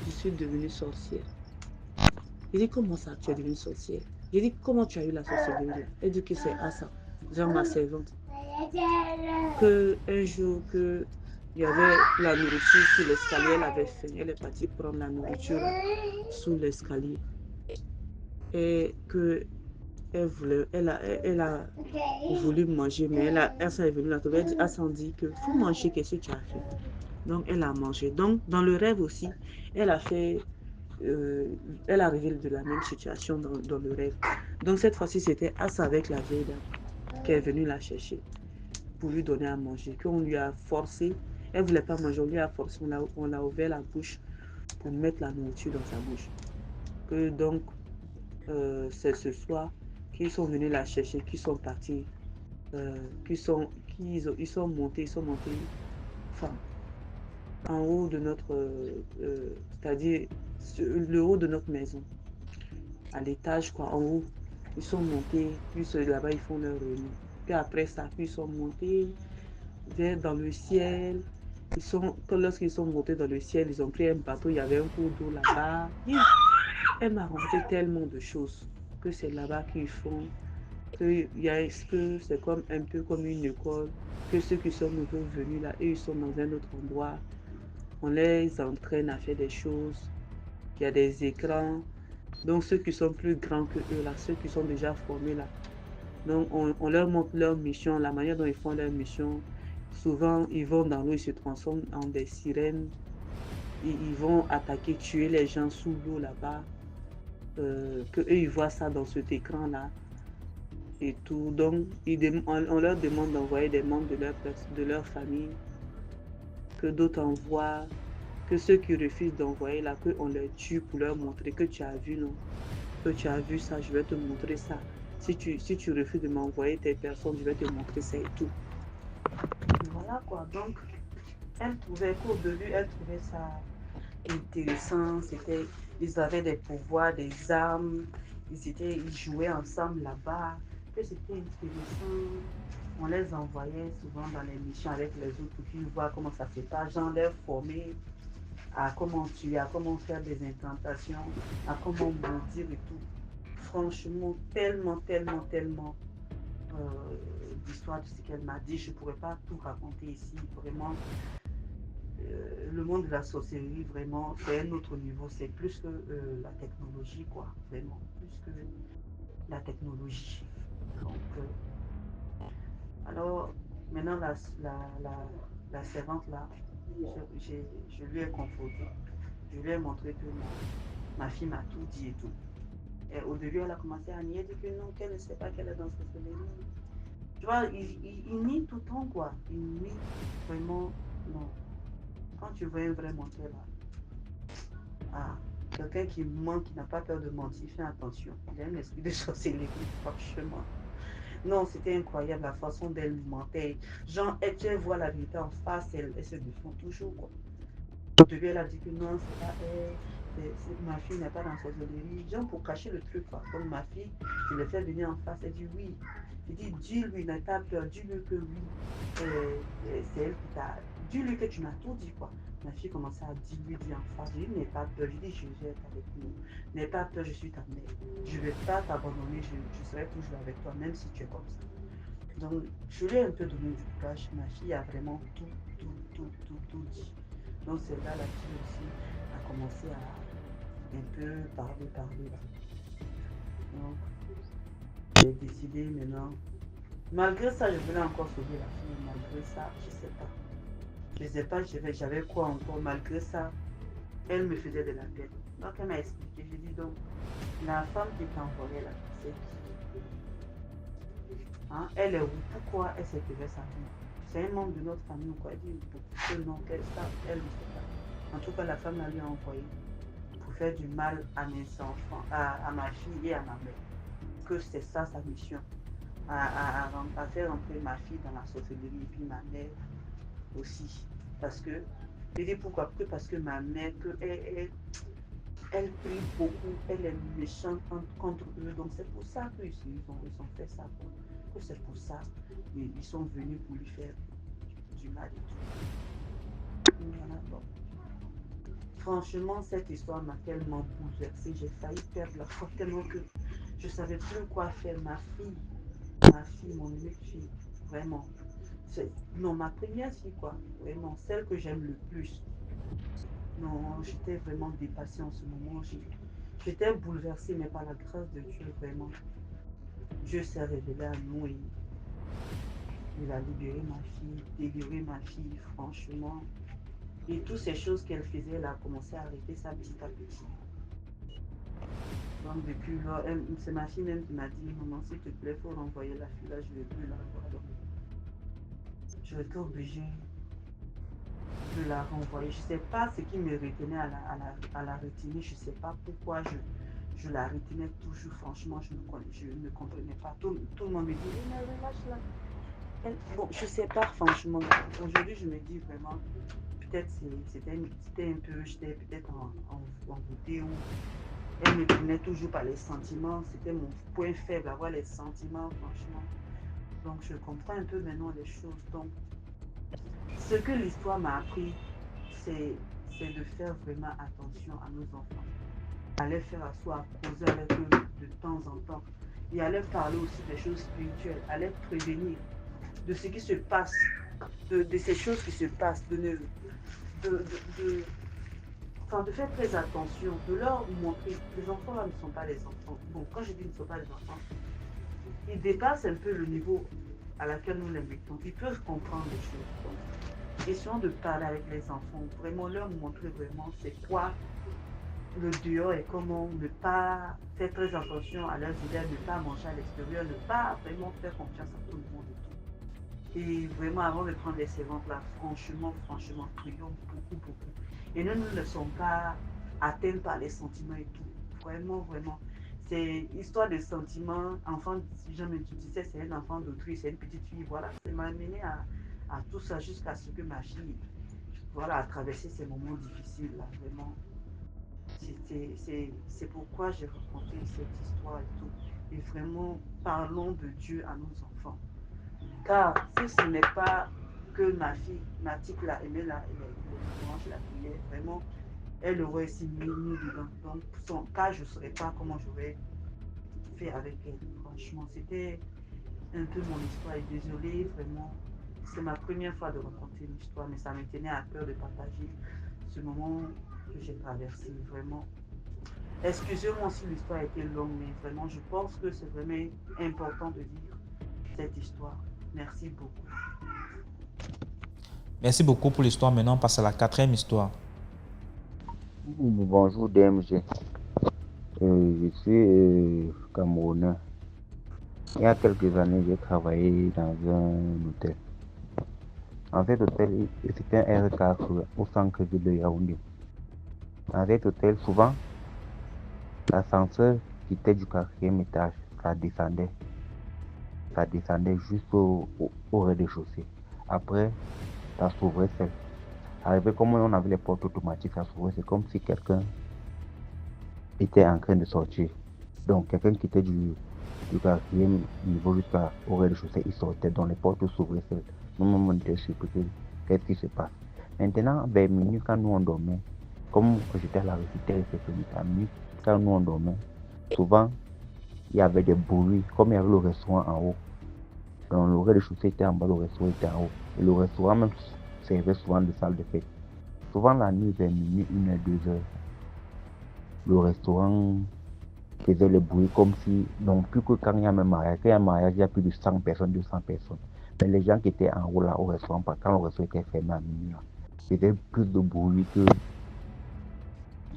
Je suis devenue sorcière. J'ai dit, comment ça, tu es devenue sorcière? J'ai dit, comment tu as eu la sorcellerie? Elle dit que c'est à ça, genre ma servante. Que un jour, que il y avait la nourriture sous l'escalier, elle avait faim. Elle est partie prendre la nourriture sous l'escalier. Et que elle a voulu manger, mais elle s'est venue la trouver. Elle s'en dit que faut manger, qu'est-ce que tu as fait? Donc, elle a mangé. Donc, dans le rêve aussi, elle a fait, elle a rêvé de la même situation dans le rêve. Donc, cette fois-ci, c'était Assa avec la vieille dame qui est venue la chercher pour lui donner à manger, qu'on lui a forcé. Elle ne voulait pas manger, on lui a forcé, on l'a ouvert la bouche pour mettre la nourriture dans sa bouche. Que donc, c'est ce soir qu'ils sont venus la chercher, qu'ils sont partis, ils sont montés, enfin, en haut de notre, c'est-à-dire le haut de notre maison, à l'étage, quoi, en haut. Ils sont montés, puis là-bas, ils font leur réunion. Puis après ça, puis ils sont montés vers dans le ciel. Lorsqu'ils sont montés dans le ciel, ils ont pris un bateau, il y avait un cours d'eau là-bas. Elle m'a raconté tellement de choses que c'est là-bas qu'ils font, que c'est comme un peu comme une école, que ceux qui sont nouveaux venus là, eux, ils sont dans un autre endroit. On les entraîne à faire des choses. Il y a des écrans. Donc, ceux qui sont plus grands que eux, là, ceux qui sont déjà formés, là. Donc, on leur montre leur mission, la manière dont ils font leur mission. Souvent, ils vont dans l'eau, ils se transforment en des sirènes. Ils vont attaquer, tuer les gens sous l'eau là-bas. Que eux, ils voient ça dans cet écran-là. Et tout. Donc, on leur demande d'envoyer des membres de leur famille. Que d'autres envoient. Que ceux qui refusent d'envoyer là, qu'on les tue pour leur montrer que tu as vu, non? Que tu as vu ça, je vais te montrer ça. Si tu refuses de m'envoyer tes personnes, je vais te montrer ça et tout. Voilà quoi. Donc, elle trouvait qu'au début, elle trouvait ça intéressant. Ils avaient des pouvoirs, des armes. Ils jouaient ensemble là-bas. Que c'était intéressant. On les envoyait souvent dans les missions avec les autres pour qu'ils voient comment ça se passe. Genre, les former à comment tuer, à comment faire des incantations, à comment maudire et tout. Franchement, tellement d'histoires de ce qu'elle m'a dit. Je ne pourrais pas tout raconter ici. Vraiment, le monde de la sorcellerie, vraiment, c'est un autre niveau. C'est plus que la technologie, quoi. Vraiment, plus que la technologie. Donc, alors, maintenant, la servante, là, je lui ai conforté. Je lui ai montré que ma fille m'a tout dit et tout. Et au début, elle a commencé à nier, elle dit que non, qu'elle ne sait pas qu'elle est dans ce sorcellerie. Tu vois, il nie tout le temps, quoi. Il nie vraiment, non. Quand tu vois un vrai menteur, là, ah, quelqu'un qui ment, qui n'a pas peur de mentir, fais attention. Il a un esprit de sorcellerie, franchement. Non, c'était incroyable la façon d'elle mentait. Genre, elle voit la vérité en face, elle se défend toujours, quoi. Au début, elle a dit que non, c'est pas elle. Ma fille n'est pas dans sa sorcellerie. Genre pour cacher le truc, quoi. Donc ma fille, je l'ai fait venir en face. Elle dit oui. Je dis, dis-lui, n'aie pas peur. Dis-lui que oui. C'est elle qui t'a. Dis-lui que tu m'as tout dit, quoi. Ma fille commençait à dire en face. Je dis, n'aie pas peur. Je dis, Jésus est avec nous. N'aie pas peur, je suis ta mère. Je ne vais pas t'abandonner. Je serai toujours avec toi, même si tu es comme ça. Donc, je lui ai un peu donné du courage. Ma fille a vraiment tout dit. Donc, c'est là la fille aussi a commencé à un peu parler là. Donc, j'ai décidé maintenant. Malgré ça, je voulais encore sauver la fille. Malgré ça, je sais pas. Je sais pas, j'avais quoi encore. Malgré ça, elle me faisait de la peine. Donc, elle m'a expliqué. J'ai dit donc, la femme qui t'a envoyée là, c'est qui? Hein? Elle est où? Pourquoi elle s'est fait ça? C'est un membre de notre famille ou quoi? Elle dit que non, qu'elle elle ne sait pas. En tout cas, la femme l'a lui envoyé pour faire du mal à mes enfants, à ma fille et à ma mère. Que c'est ça sa mission. À faire entrer ma fille dans la sorcellerie et puis ma mère aussi. Parce que, je dis pourquoi? Parce que ma mère, elle prie beaucoup, elle est méchante contre eux. Donc c'est pour ça ils ont fait ça. Que c'est pour ça ils sont venus pour lui faire du mal et tout. Voilà, bon. Franchement, cette histoire m'a tellement bouleversée. J'ai failli perdre la foi tellement que je ne savais plus quoi faire. Ma fille, mon unique fille, vraiment. Non, ma première fille, quoi. Vraiment, celle que j'aime le plus. Non, j'étais vraiment dépassée en ce moment. J'étais bouleversée, mais par la grâce de Dieu, vraiment. Dieu s'est révélé à nous et il a libéré ma fille, délivré ma fille, franchement. Et toutes ces choses qu'elle faisait, elle a commencé à arrêter ça petit à petit. Donc depuis là, c'est ma fille même qui m'a dit, maman, s'il te plaît, il faut renvoyer la fille là, je ne veux plus la voir. Donc, je été obligée de la renvoyer. Je ne sais pas ce qui me retenait à la retenir. Je ne sais pas pourquoi je la retenais toujours. Franchement, je ne comprenais pas. Tout le monde me dit, mais relâche-la. Bon, je ne sais pas, franchement. Aujourd'hui, je me dis vraiment, peut-être c'était un peu, j'étais peut-être envoûtée ou elle me prenait toujours par les sentiments. C'était mon point faible, avoir les sentiments, franchement. Donc, je comprends un peu maintenant les choses. Donc, ce que l'histoire m'a appris, c'est de faire vraiment attention à nos enfants. À les faire asseoir, causer avec eux de temps en temps. Et à leur parler aussi des choses spirituelles, à les prévenir de ce qui se passe, de ces choses qui se passent, de faire très attention, de leur montrer. Les enfants là ne sont pas les enfants. Bon, quand je dis ne sont pas les enfants, ils dépassent un peu le niveau à laquelle nous les mettons. Ils peuvent comprendre les choses. Donc, essayons de parler avec les enfants, vraiment leur montrer vraiment c'est quoi le dehors et comment ne pas faire très attention à leurs idées, ne pas manger à l'extérieur, ne pas vraiment faire confiance à tout le monde et tout. Et vraiment, avant de prendre les servantes là, franchement, prions beaucoup. Et nous ne sommes pas atteints par les sentiments et tout. Vraiment. C'est histoire de sentiments. Enfant, si jamais tu disais c'est un enfant d'autrui, c'est une petite fille, voilà. Ça m'a amené à tout ça jusqu'à ce que ma fille, voilà, a traversé ces moments difficiles là, vraiment. C'est pourquoi j'ai raconté cette histoire et tout. Et vraiment, parlons de Dieu à nos enfants. Car si ce n'est pas que ma fille, ma petite là, aimait louanges, la prière, vraiment, elle aurait aussi mis dedans. Donc, son cas, je ne saurais pas comment j'aurais fait avec elle. Franchement, c'était un peu mon histoire. Et désolée, vraiment, c'est ma première fois de raconter une histoire, mais ça me tenait à cœur de partager ce moment que j'ai traversé. Vraiment, excusez-moi si l'histoire a été longue, mais vraiment, je pense que c'est vraiment important de dire cette histoire. Merci beaucoup. Merci beaucoup pour l'histoire. Maintenant, on passe à la quatrième histoire. Bonjour DMG. Je suis Camerounais. Il y a quelques années, j'ai travaillé dans un hôtel. Dans cet hôtel, c'était un R4 au centre-ville de Yaoundé. Dans cet hôtel, souvent, l'ascenseur qui était du quatrième étage, ça descendait jusqu'au rez-de-chaussée. Après, ça s'ouvrait seul. Arrivé comme on avait les portes automatiques, ça s'ouvrait. C'est comme si quelqu'un était en train de sortir. Donc, quelqu'un qui était du quatrième niveau jusqu'au rez-de-chaussée, il sortait, donc les portes s'ouvraient seules. Nous-mêmes, on était surpris. Qu'est-ce qui se passe? Maintenant, vers minuit, quand nous on dormait, comme j'étais à la réceptionniste à minuit, quand nous on dormait, souvent, il y avait des bruits, comme il y avait le restaurant en haut. Donc, le rez-de-chaussée était en bas, le restaurant était en haut. Et le restaurant même servait souvent de salle de fête. Souvent, la nuit, vers minuit, 1h, 2h, le restaurant faisait le bruit comme si, non plus que quand il y a un mariage. Quand il y a un mariage, il y a plus de 100 personnes, 200 personnes. Mais les gens qui étaient en haut là au restaurant, quand le restaurant était fermé à minuit, c'était plus de bruit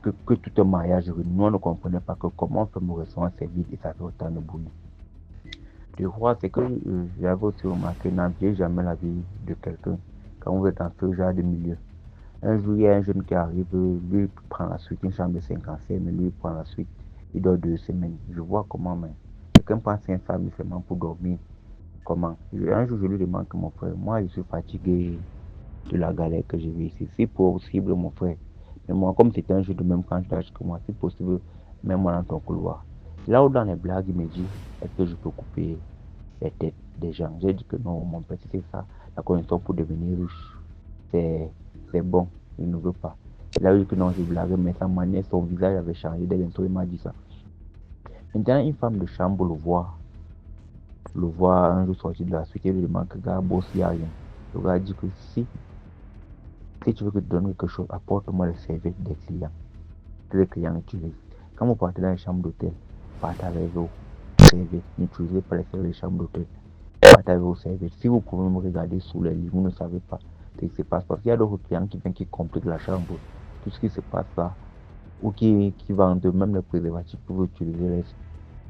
que tout un mariage. Nous, on ne comprenait pas que comment le restaurant c'est vide et ça fait autant de bruit. Je crois c'est que j'avais aussi remarqué, n'enviez jamais la vie de quelqu'un quand vous êtes dans ce genre de milieu. Un jour, il y a un jeune qui arrive, lui prend la suite, une chambre de 55, mais lui prend la suite. Il dort 2 semaines. Je vois comment, mais quelqu'un prend 500 000 seulement pour dormir. Comment? Un jour, je lui demande que mon frère, moi, je suis fatigué de la galère que je vis ici. Si possible, mon frère, mais moi, comme c'était un jeu de même quand je que moi, si possible, mets-moi dans ton couloir. Là où dans les blagues, il me dit, est-ce que je peux couper les têtes des gens? J'ai dit que non, mon père, c'est ça, la condition pour devenir riche, c'est bon, il ne veut pas. Il a dit que non, je blaguais, mais sa manière, son visage avait changé. Dès bientôt, il m'a dit ça. Maintenant, une femme de chambre le voit un jour sortir de la suite et lui demande que gars, boss, il n'y a rien. Le gars dit que si tu veux que je te donne quelque chose, apporte-moi les serviettes des clients. Que les clients utilisent. Quand vous partez dans une chambre d'hôtel, partez avec eux. serviettes. N'utilisez pas les chambres d'hôtel. Partagez vos serviettes. Si vous pouvez me regarder sous les lits, vous ne savez pas ce qui se passe. Parce qu'il y a d'autres clients qui viennent qui compliquent la chambre. Tout ce qui se passe là, ou qui vendent même les préservatifs que vous utilisez,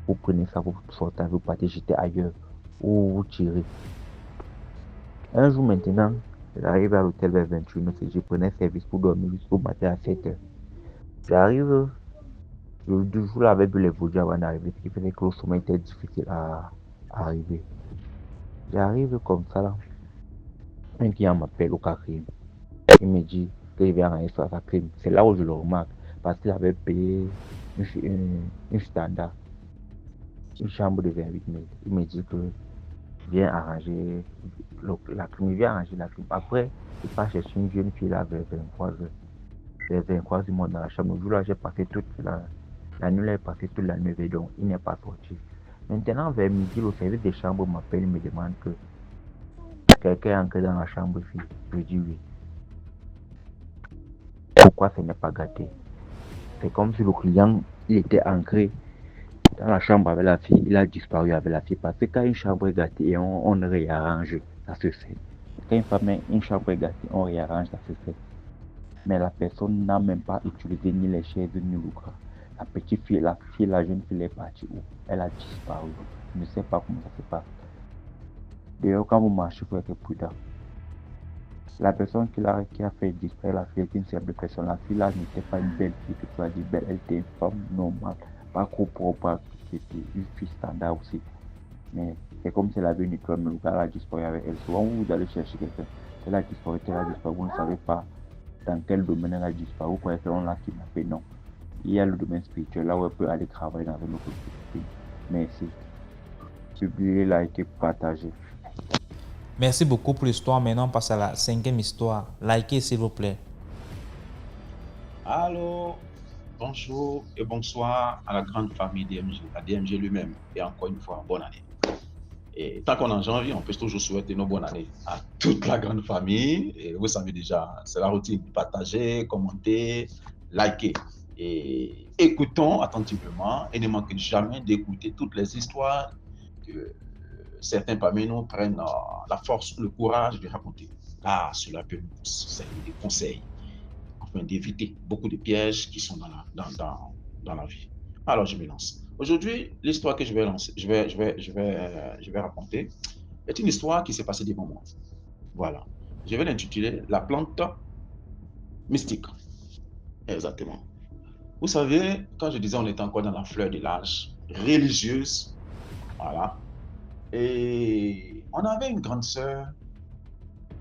vous prenez ça, vous sortez, vous partez jeter ailleurs, ou vous tirez. Un jour maintenant, j'arrive à l'hôtel vers 21h, je prenais service pour dormir jusqu'au matin à 7h. J'arrive, le jour là, avait bu les vodka avant d'arriver, ce qui faisait que le sommeil était difficile à arriver. J'arrive comme ça là, un client m'appelle au quatrième. Il me dit qu'il vient arranger sa crime. C'est là où je le remarque, parce qu'il avait payé une standard, une chambre de 28 000. Il me dit que vient arranger la crime, il vient arranger la crime. Après, il part chercher une jeune fille là vers 23h. Vers 23h du mois dans la chambre. Le jour là, j'ai passé toute la nuit, là, j'ai passé toute la nuit, donc il n'est pas sorti. Maintenant, vers midi, le service des chambres m'appelle, il me demande que quelqu'un est entré dans la chambre ici. Je dis oui. Pourquoi ce n'est pas gâté? C'est comme si le client, il était ancré dans la chambre avec la fille, il a disparu avec la fille. Parce que quand une chambre est gâtée et on réarrange, ça se fait. Quand une chambre est gâtée, on réarrange, ça se fait. Mais la personne n'a même pas utilisé ni les chaises ni le gras. La petite fille, la jeune fille est partie où? Elle a disparu. Je ne sais pas comment ça se passe. D'ailleurs, quand vous marchez, il faut être prudent. La personne qui a fait disparaître la fille est une simple personne. La fille là n'était pas une belle fille que tu as dit belle, elle était une femme normale, pas trop propre, c'était une fille standard aussi. Mais c'est comme si elle avait une étoile, mais le gars a disparu avec elle. Souvent, vous allez chercher quelqu'un, elle a disparu, vous ne savez pas dans quel domaine elle a disparu, pour être là qui m'a fait non. Il y a le domaine spirituel, là où elle peut aller travailler dans un autre pays. Merci. Publiez, likez, partagez. Merci beaucoup pour l'histoire. Maintenant, on passe à la 5e histoire. Likez, s'il vous plaît. Allô, bonjour et bonsoir à la grande famille DMG, à DMG lui-même. Et encore une fois, bonne année. Et tant qu'on est en janvier, on peut toujours souhaiter nos bonnes années à toute la grande famille. Et vous savez déjà, c'est la routine. Partagez, commentez, likez. Et écoutons attentivement et ne manquez jamais d'écouter toutes les histoires que certains parmi nous prennent la force, le courage de raconter. Ah, cela peut nous servir des conseils, afin d'éviter beaucoup de pièges qui sont dans la vie. Alors, je me lance. Aujourd'hui, l'histoire que je vais raconter est une histoire qui s'est passée devant moi. Voilà. Je vais l'intituler La plante mystique. Exactement. Vous savez, quand je disais on était encore dans la fleur de l'âge religieuse, voilà. Et on avait une grande sœur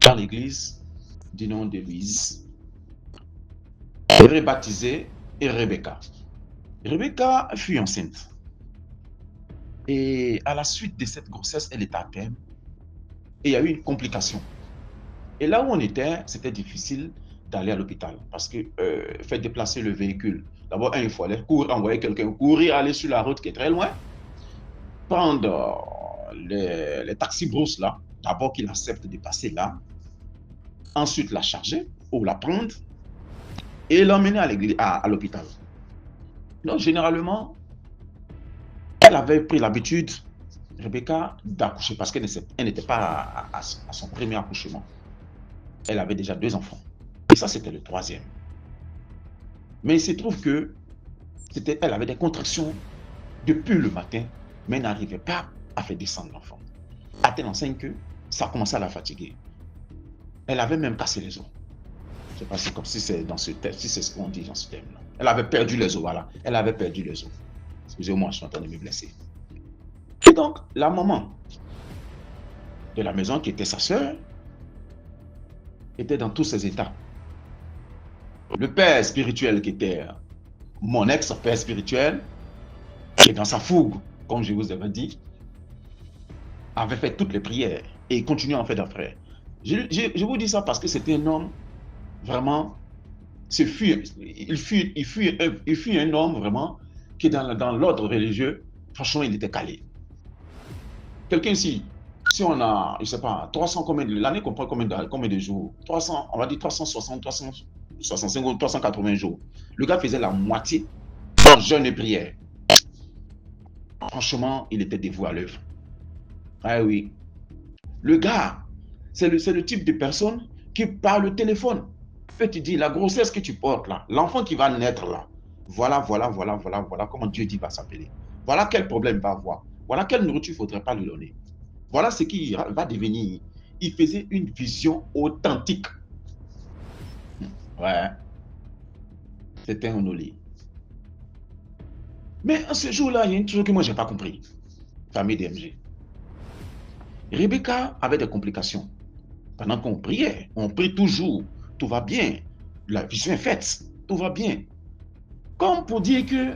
dans l'église du nom de Louise, rebaptisée Rebecca. Rebecca fut enceinte. Et à la suite de cette grossesse, elle était à terme. Et il y a eu une complication. Et là où on était, c'était difficile d'aller à l'hôpital parce que faire déplacer le véhicule. D'abord, il faut aller envoyer quelqu'un courir, aller sur la route qui est très loin, prendre les taxis brousses là, d'abord qu'il accepte de passer là, ensuite la charger ou la prendre et l'emmener à l'hôpital. Donc, généralement, elle avait pris l'habitude, Rebecca, d'accoucher parce qu'elle n'était pas à son premier accouchement. Elle avait déjà 2 enfants. Et ça, c'était le 3e. Mais il se trouve que elle avait des contractions depuis le matin, mais elle n'arrivait pas à faire descendre l'enfant. À tel enseigne que ça commençait à la fatiguer. Elle avait même cassé les os. Je ne sais pas si c'est dans ce texte, si c'est ce qu'on dit dans ce thème-là. Elle avait perdu les os, voilà. Elle avait perdu les os. Excusez-moi, je suis en train de me blesser. Et donc, la maman de la maison, qui était sa sœur, était dans tous ses états. Le père spirituel, qui était mon ex-père spirituel, qui est dans sa fougue, comme je vous avais dit, avait fait toutes les prières et il continue à en faire d'après. Je vous dis ça parce que c'était un homme vraiment, il fut un homme vraiment qui dans l'ordre religieux, franchement, il était calé. Quelqu'un ici, si on a, je ne sais pas, 300 combien de l'année comprend combien de jours? 300, on va dire 360, 365 ou 380 jours. Le gars faisait la moitié en jeûne et prière. Franchement, il était dévoué à l'œuvre. Ah oui. Le gars, c'est le type de personne qui parle au téléphone. En fait, il dit, la grossesse que tu portes là, l'enfant qui va naître là, voilà comment Dieu dit va s'appeler. Voilà quel problème il va avoir. Voilà quelle nourriture il ne faudrait pas lui donner. Voilà ce qu'il va devenir. Il faisait une vision authentique. Ouais, c'était un olé. Mais en ce jour-là, il y a une chose que moi, je n'ai pas compris. Famille DMG. Rebecca avait des complications. Pendant qu'on priait, on prie toujours. Tout va bien. La vision est faite. Tout va bien. Comme pour dire que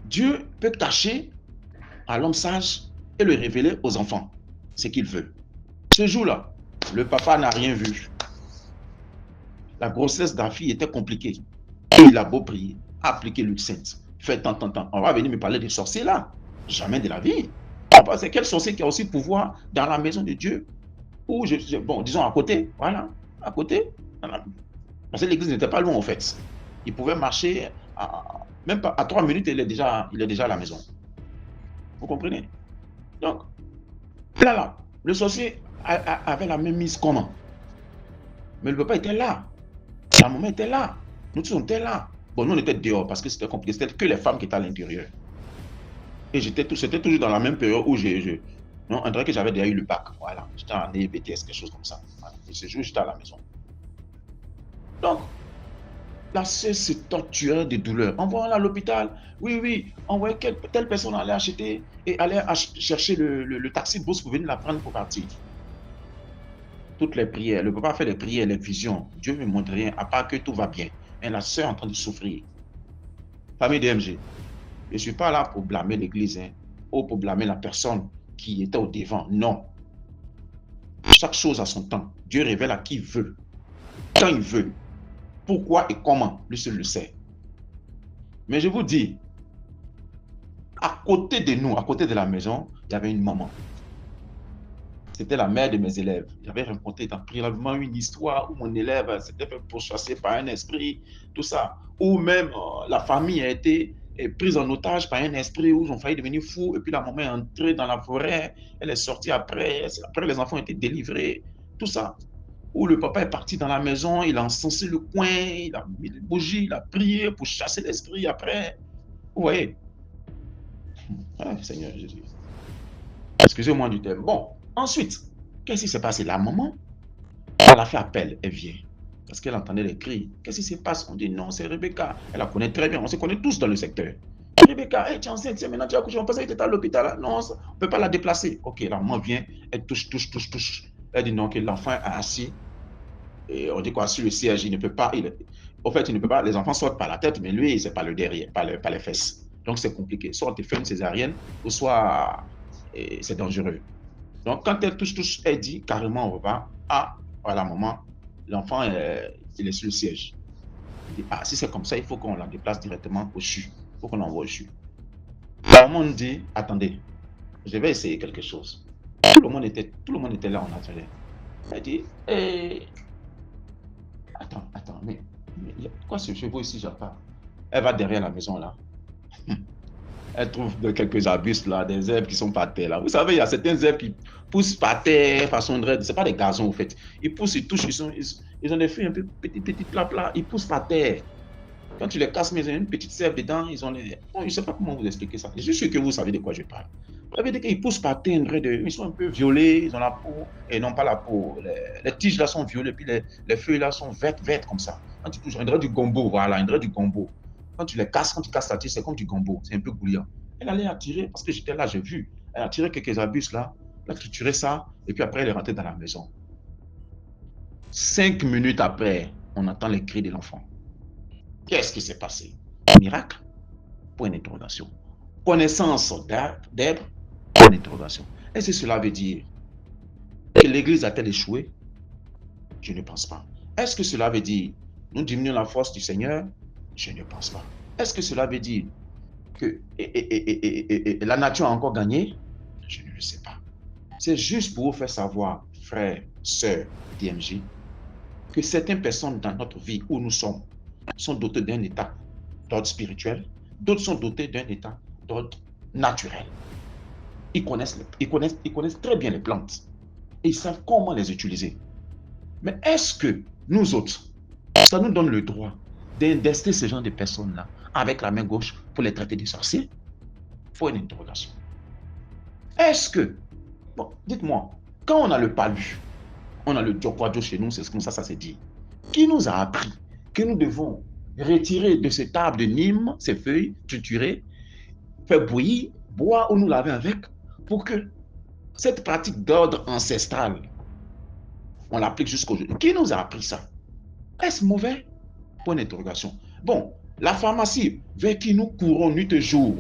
Dieu peut cacher à l'homme sage et le révéler aux enfants ce qu'il veut. Ce jour-là, le papa n'a rien vu. La grossesse de la fille était compliquée. Il a beau prier, appliquer l'huile sainte, fait tant. On va venir me parler des sorciers là. Jamais de la vie. C'est quel sorcier qui a aussi pouvoir dans la maison de Dieu? Ou, bon, disons à côté. Voilà, à côté. Parce que l'église n'était pas loin en fait. Il pouvait marcher, même pas à 3 minutes, il est déjà à la maison. Vous comprenez? Donc, là, le sorcier avait la même mise comment? Mais le papa était là. La maman était là. Nous tous, on était là. Bon, nous, on était dehors parce que c'était compliqué. C'était que les femmes qui étaient à l'intérieur. Et c'était toujours dans la même période où non, on dirait que j'avais déjà eu le bac. Voilà. J'étais en BTS, quelque chose comme ça. Voilà. Et ce jour, j'étais à la maison. Donc, la sœur se torturait de douleur. On voit à l'hôpital. Oui. On voyait telle personne allait acheter et allait chercher le taxi de bus pour venir la prendre pour partir. Toutes les prières. Le papa fait les prières, les visions. Dieu ne me montre rien, à part que tout va bien. Mais la sœur est en train de souffrir. Famille DMG, je ne suis pas là pour blâmer l'église, ou pour blâmer la personne qui était au devant. Non. Chaque chose a son temps. Dieu révèle à qui il veut. Quand il veut. Pourquoi et comment, lui seul le sait. Mais je vous dis, à côté de nous, à côté de la maison, il y avait une maman. C'était la mère de mes élèves. J'avais raconté dans préalablement une histoire où mon élève s'était fait pourchasser par un esprit, tout ça. Ou même la famille a été prise en otage par un esprit où ils ont failli devenir fous. Et puis la maman est entrée dans la forêt, elle est sortie après. Après, les enfants ont été délivrés, tout ça. Où le papa est parti dans la maison, il a encensé le coin, il a mis des bougies, il a prié pour chasser l'esprit après. Vous voyez? Ah, Seigneur Jésus. Excusez-moi du terme. Bon, ensuite, qu'est-ce qui s'est passé? La maman, elle a fait appel, elle vient. Parce qu'elle entendait les cris. Qu'est-ce qui se passe? On dit non, c'est Rebecca. Elle la connaît très bien, on se connaît tous dans le secteur. Rebecca, hey, tu es enceinte, maintenant tu as couché, on pensait que tu étais à l'hôpital. Non, on ne peut pas la déplacer. Ok, la maman vient, elle touche. Elle dit non, que l'enfant est assis. Et on dit quoi, sur le siège, il ne peut pas. En fait, il ne peut pas. Les enfants sortent par la tête, mais lui, c'est pas le derrière, pas les fesses. Donc c'est compliqué. Soit on te fait une césarienne, ou soit c'est dangereux. Donc quand elle touche, elle dit carrément au repas, ah, voilà, maman, l'enfant, il est sur le siège. Il dit, ah, si c'est comme ça, il faut qu'on la déplace directement au CHU. Il faut qu'on l'envoie au CHU. La maman dit, attendez, je vais essayer quelque chose. Tout le monde était là, on attendait. Elle dit, attends, mais pourquoi ce chevaux ici, j'attends? Elle va derrière la maison là. Elle trouve quelques arbustes là, des herbes qui sont par terre là. Vous savez, il y a certaines herbes qui poussent par terre, façon de raide. C'est pas des gazons en fait. Ils poussent, ils touchent, ils ont des feuilles un peu petits plats, ils poussent par terre. Quand tu les casses, mais ils ont une petite sève dedans, ils ont les. Bon, je ne sais pas comment vous expliquer ça. Je suis sûr que vous savez de quoi je parle. Ça veut dire qu'ils poussent par terre, ils sont un peu violets, ils ont la peau, et non pas la peau. Les tiges là sont violettes, puis les feuilles là sont vertes comme ça. Quand tu touches, on dirait du gombo, voilà, on dirait du gombo. Quand tu les casses, quand tu casses la tige, c'est comme du gombo, c'est un peu gouillant. Elle allait attirer, parce que j'étais là, j'ai vu. Elle a tiré quelques arbustes là, elle a trituré ça, et puis après elle est rentrée dans la maison. 5 minutes après, on entend les cris de l'enfant. Qu'est-ce qui s'est passé? Miracle? Point d'interrogation. Connaissance d'herbe? Point d'interrogation. Est-ce que cela veut dire que l'église a-t-elle échoué? Je ne pense pas. Est-ce que cela veut dire nous diminuons la force du Seigneur? Je ne pense pas. Est-ce que cela veut dire que la nature a encore gagné? Je ne le sais pas. C'est juste pour vous faire savoir, frères, sœurs, DMJ, que certaines personnes dans notre vie où nous sommes sont dotées d'un état d'ordre spirituel, d'autres sont dotées d'un état d'ordre naturel. Ils connaissent très bien les plantes. Et ils savent comment les utiliser. Mais est-ce que nous autres, ça nous donne le droit d'investir ce genre de personnes-là avec la main gauche pour les traiter de sorciers? Faut une interrogation. Est-ce que, bon, dites-moi, quand on a le palu, on a le Djokwadjo chez nous, c'est comme ça s'est dit. Qui nous a appris que nous devons retirer de cet arbre de Nîmes ces feuilles, triturer, faire bouillir, boire ou nous laver avec, pour que cette pratique d'ordre ancestral, on l'applique jusqu'aujourd'hui? Qui nous a appris ça? Est-ce mauvais? Point d'interrogation. Bon, la pharmacie vers qui nous courons nuit et jour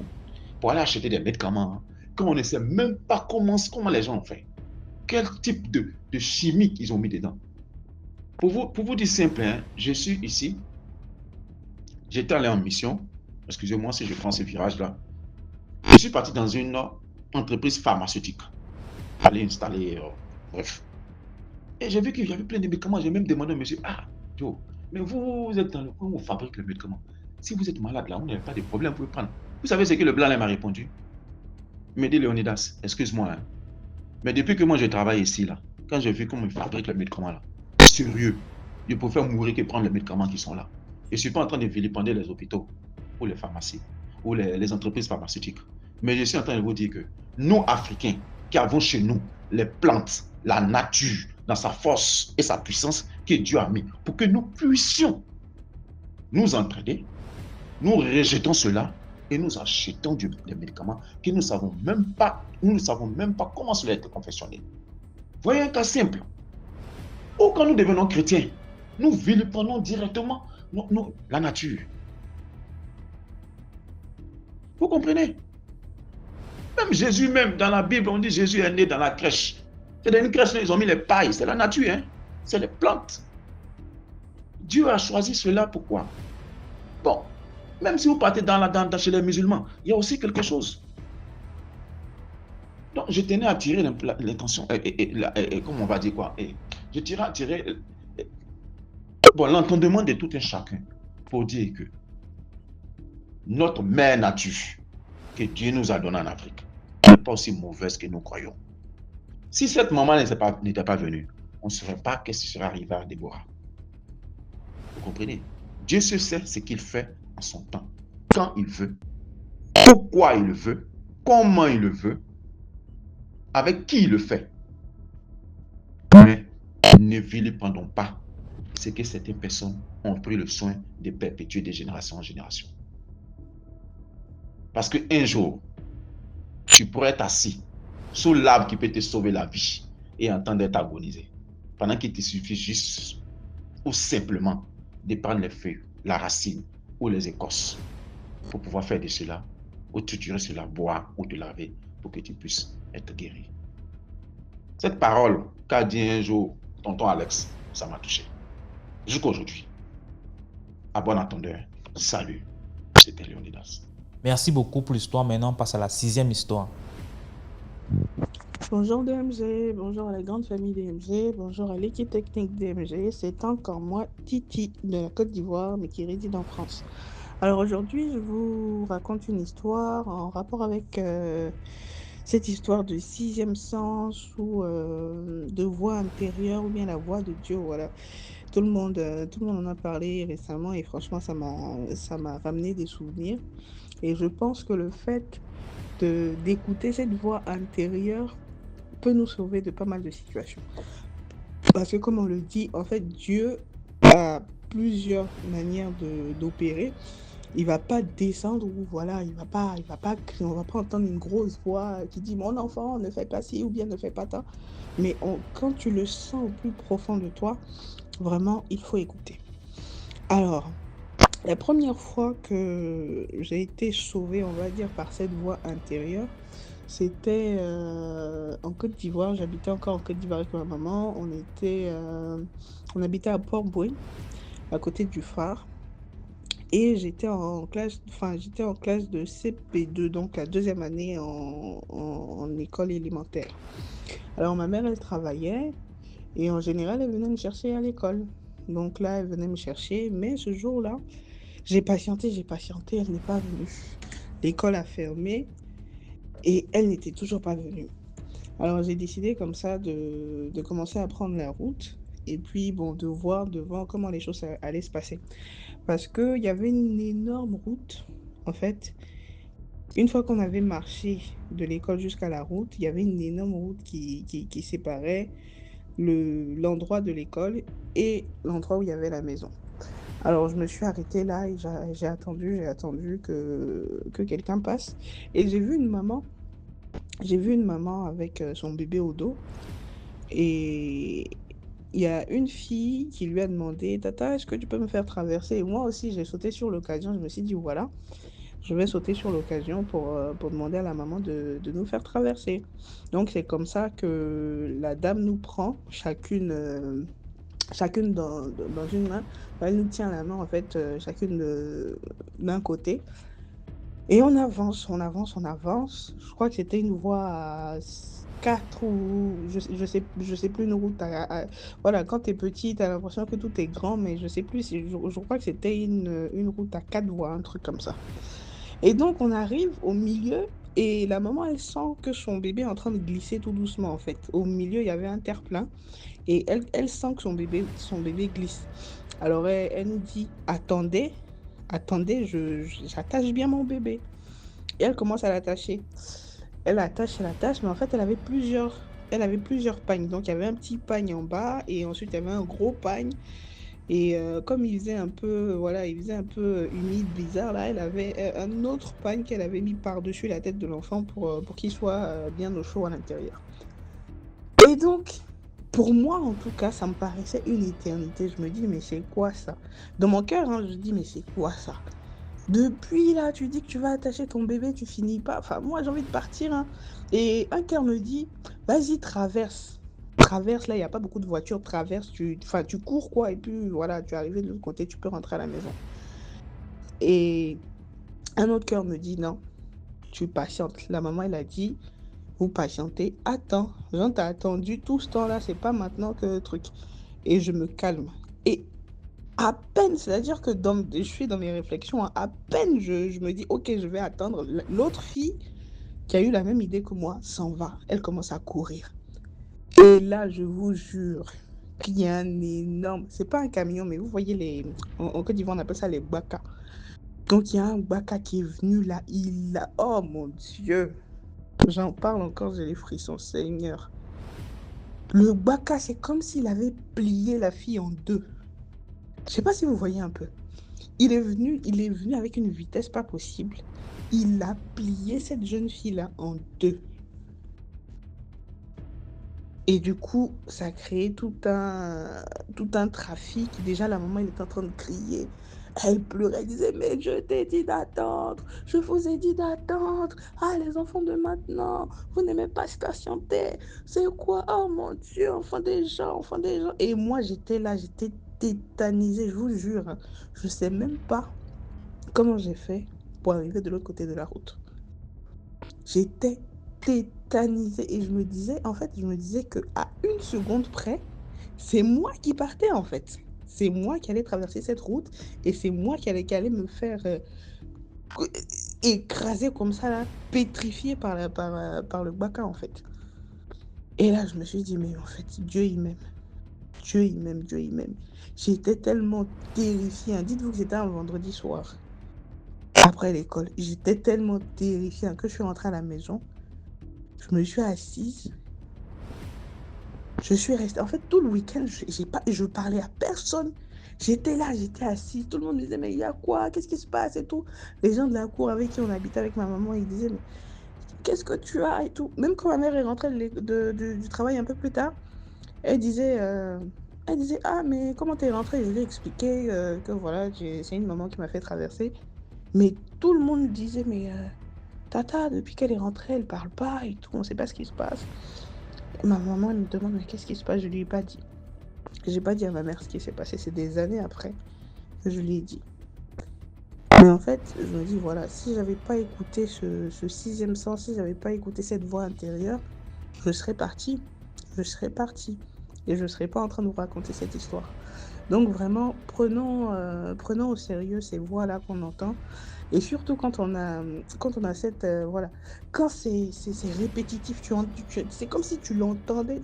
pour aller acheter des médicaments, quand on ne sait même pas comment les gens ont fait, quel type de chimie ils ont mis dedans. Pour vous dire simple, hein, je suis ici, j'étais allé en mission, excusez-moi si je prends ce virage-là, je suis parti dans une entreprise pharmaceutique, aller installer, bref. Et j'ai vu qu'il y avait plein de médicaments, j'ai même demandé au monsieur, Joe, mais vous êtes dans le coin où on fabrique le médicament. Si vous êtes malade là, vous n'avez pas de problème, vous pouvez prendre. Vous savez ce que le blanc m'a répondu? Il m'a dit, Léonidas, excuse-moi, hein, mais depuis que moi je travaille ici, là, quand j'ai vu comment ils fabriquent le médicament là, sérieux, je préfère mourir que prendre les médicaments qui sont là. Je ne suis pas en train de vilipender les hôpitaux ou les pharmacies ou les entreprises pharmaceutiques. Mais je suis en train de vous dire que nous, Africains, qui avons chez nous les plantes, la nature, dans sa force et sa puissance que Dieu a mis, pour que nous puissions nous entraider, nous rejetons cela et nous achetons des médicaments que nous ne savons même pas comment cela a été confectionné. Voyez un cas simple. Ou quand nous devenons chrétiens, nous vilipendons directement la nature. Vous comprenez? Même Jésus, même dans la Bible, on dit Jésus est né dans la crèche. C'est dans une crèche, ils ont mis les pailles, c'est la nature, hein? C'est les plantes. Dieu a choisi cela, pourquoi? Bon, même si vous partez chez les musulmans, il y a aussi quelque chose. Donc, je tenais à attirer l'attention, comment on va dire quoi? Je tirais à attirer l'entendement de tout un chacun pour dire que notre mère nature que Dieu nous a donnée en Afrique n'est pas aussi mauvaise que nous croyons. Si cette maman n'était pas venue, on ne saurait pas qu'est-ce qui serait arrivé à Déborah. Vous comprenez? Dieu sait ce qu'il fait en son temps, quand il veut, pourquoi il le veut, comment il le veut, avec qui il le fait. Mais ne vilipendons pas ce que certaines personnes ont pris le soin de perpétuer de génération en génération. Parce qu'un jour, tu pourrais être assis sous l'arbre qui peut te sauver la vie et entendre d'être agonisé. Pendant qu'il te suffit juste ou simplement de prendre les feuilles, la racine ou les écorces pour pouvoir faire de cela, ou triturer cela, boire ou te laver pour que tu puisses être guéri. Cette parole qu'a dit un jour tonton Alex, ça m'a touché. Jusqu'à aujourd'hui. À bon entendeur, salut, c'était Léonidas. Merci beaucoup pour l'histoire. Maintenant, on passe à la 6e histoire. Bonjour DMG, bonjour à la grande famille DMG, bonjour à l'équipe technique DMG. C'est encore moi, Titi, de la Côte d'Ivoire, mais qui réside en France. Alors aujourd'hui, je vous raconte une histoire en rapport avec cette histoire de 6e sens ou de voix intérieure ou bien la voix de Dieu. Voilà. Tout le monde en a parlé récemment et franchement, ça m'a ramené des souvenirs. Et je pense que le fait d'écouter cette voix intérieure peut nous sauver de pas mal de situations. Parce que comme on le dit, en fait, Dieu a plusieurs manières d'opérer. Il va pas descendre ou voilà, il va pas crier, on va pas entendre une grosse voix qui dit mon enfant ne fais pas ci ou bien ne fais pas ça. Mais quand tu le sens au plus profond de toi, vraiment, il faut écouter. Alors, la première fois que j'ai été sauvée, on va dire, par cette voix intérieure, c'était en Côte d'Ivoire. J'habitais encore en Côte d'Ivoire avec ma maman. On habitait à Port-Bouin, à côté du phare. Et j'étais en classe de CP2, donc la 2e année en école élémentaire. Alors ma mère, elle travaillait et en général, elle venait me chercher à l'école. Donc là, elle venait me chercher, mais ce jour-là, j'ai patienté, elle n'est pas venue. l'école a fermé et elle n'était toujours pas venue. Alors j'ai décidé comme ça de commencer à prendre la route et puis bon, de voir comment les choses allaient se passer. Parce qu'il y avait une énorme route, en fait. Une fois qu'on avait marché de l'école jusqu'à la route, il y avait une énorme route qui séparait l'endroit de l'école et l'endroit où il y avait la maison. Alors je me suis arrêtée là et j'ai attendu que quelqu'un passe. Et j'ai vu une maman avec son bébé au dos. Et il y a une fille qui lui a demandé, Tata, est-ce que tu peux me faire traverser? Et moi aussi, j'ai sauté sur l'occasion. Je me suis dit, voilà, je vais sauter sur l'occasion pour demander à la maman de nous faire traverser. Donc, c'est comme ça que la dame nous prend, chacune dans une main. Elle nous tient la main, en fait, chacune d'un côté. Et on avance, on avance, on avance. Je crois que c'était une voie à 4 ou je sais plus une route voilà, quand tu es petit, tu as l'impression que tout est grand, mais je sais plus je crois que c'était une route à 4 voies, un truc comme ça. Et donc on arrive au milieu et la maman elle sent que son bébé est en train de glisser tout doucement en fait. Au milieu, il y avait un terre-plein et elle sent que son bébé glisse. Alors elle nous dit attendez, attendez, j'attache bien mon bébé. Et elle commence à l'attacher. Elle attache, mais en fait, elle avait plusieurs pagnes. Donc, il y avait un petit pagne en bas et ensuite, il y avait un gros pagne. Et comme il faisait un peu, voilà, il faisait un peu humide, bizarre, là, elle avait un autre pagne qu'elle avait mis par-dessus la tête de l'enfant pour qu'il soit bien au chaud à l'intérieur. Et donc, pour moi, en tout cas, ça me paraissait une éternité. Je me dis, mais c'est quoi ça? Dans mon cœur, hein, je dis, mais c'est quoi ça? Depuis là, tu dis que tu vas attacher ton bébé, tu finis pas. Enfin, moi, j'ai envie de partir, hein. Et un cœur me dit, vas-y, traverse. Traverse, là, il n'y a pas beaucoup de voitures. Traverse, enfin, tu cours, quoi. Et puis, voilà, tu es arrivé de l'autre côté, tu peux rentrer à la maison. Et un autre cœur me dit, non, tu patientes. La maman, elle a dit, vous patientez, attends. Jean, t'as attendu tout ce temps-là, c'est pas maintenant que le truc. Et je me calme. Et à peine, c'est-à-dire que je suis dans mes réflexions, hein, à peine je me dis, ok, je vais attendre. L'autre fille qui a eu la même idée que moi s'en va. Elle commence à courir. Et là, je vous jure qu'il y a un énorme... C'est pas un camion, mais vous voyez, en Côte d'Ivoire, on appelle ça les baka. Donc, il y a un baka qui est venu là. Oh mon Dieu! J'en parle encore, j'ai les frissons, Seigneur. Le baka, c'est comme s'il avait plié la fille en deux. Je sais pas si vous voyez un peu. Il est venu avec une vitesse pas possible. Il a plié cette jeune fille-là en deux. Et du coup, ça a créé tout un trafic. Déjà, la maman, elle était en train de crier. Elle pleurait, elle disait, mais je t'ai dit d'attendre. Je vous ai dit d'attendre. Ah, les enfants de maintenant, vous n'aimez pas se patienter. C'est quoi? Oh mon Dieu, enfants des gens, enfants des gens. Et moi, j'étais là, j'étais tétanisée, je vous jure, hein. Je sais même pas comment j'ai fait pour arriver de l'autre côté de la route. J'étais tétanisée et je me disais que à une seconde près, c'est moi qui partais en fait. C'est moi qui allais traverser cette route et c'est moi qui allait me faire écraser comme ça, là, pétrifier par le baka en fait. Et là, je me suis dit, mais en fait, Dieu il m'aime. Dieu il m'aime, Dieu il m'aime. J'étais tellement terrifiée, hein. Dites-vous que c'était un vendredi soir. Après l'école, j'étais tellement terrifiée que je suis rentrée à la maison. Je me suis assise. Je suis restée. En fait, tout le week-end, je parlais à personne. J'étais là, j'étais assise. Tout le monde me disait, mais il y a quoi? Qu'est-ce qui se passe et tout? Les gens de la cour avec qui on habitait avec ma maman, ils disaient, mais qu'est-ce que tu as et tout. Même quand ma mère est rentrée du travail un peu plus tard, elle disait, ah, mais comment t'es rentrée? Je lui ai expliqué que voilà, c'est une maman qui m'a fait traverser. Mais tout le monde disait, mais Tata, depuis qu'elle est rentrée, elle parle pas et tout, on sait pas ce qui se passe. Et ma maman, elle me demande, mais qu'est-ce qui se passe? Je lui ai pas dit. J'ai pas dit à ma mère ce qui s'est passé, c'est des années après que je lui ai dit. Mais en fait, je me dis, voilà, si j'avais pas écouté ce sixième sens, si j'avais pas écouté cette voix intérieure, je serais partie. Je serais partie. Et je serais pas en train de vous raconter cette histoire. Donc vraiment, prenons au sérieux ces voix-là qu'on entend. Et surtout quand on a cette, voilà, quand c'est répétitif, c'est comme si tu l'entendais,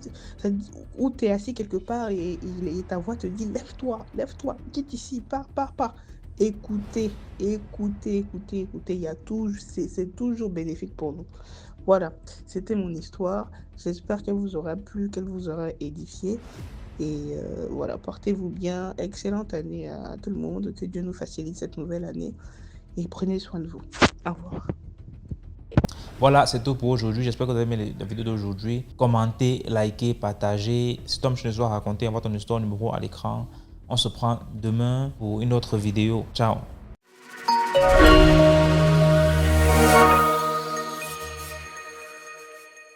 ou tu es assis quelque part et ta voix te dit, lève-toi, lève-toi, quitte ici, pars, pars, pars. Écoutez, écoutez, écoutez, écoutez, c'est toujours bénéfique pour nous. Voilà, c'était mon histoire. J'espère qu'elle vous aura plu, qu'elle vous aura édifié. Et voilà, portez-vous bien. Excellente année à tout le monde. Que Dieu nous facilite cette nouvelle année. Et prenez soin de vous. Au revoir. Voilà, c'est tout pour aujourd'hui. J'espère que vous avez aimé la vidéo d'aujourd'hui. Commentez, likez, partagez. Si Tom Schnezois a raconté votre histoire, numéro à l'écran. On se prend demain pour une autre vidéo. Ciao.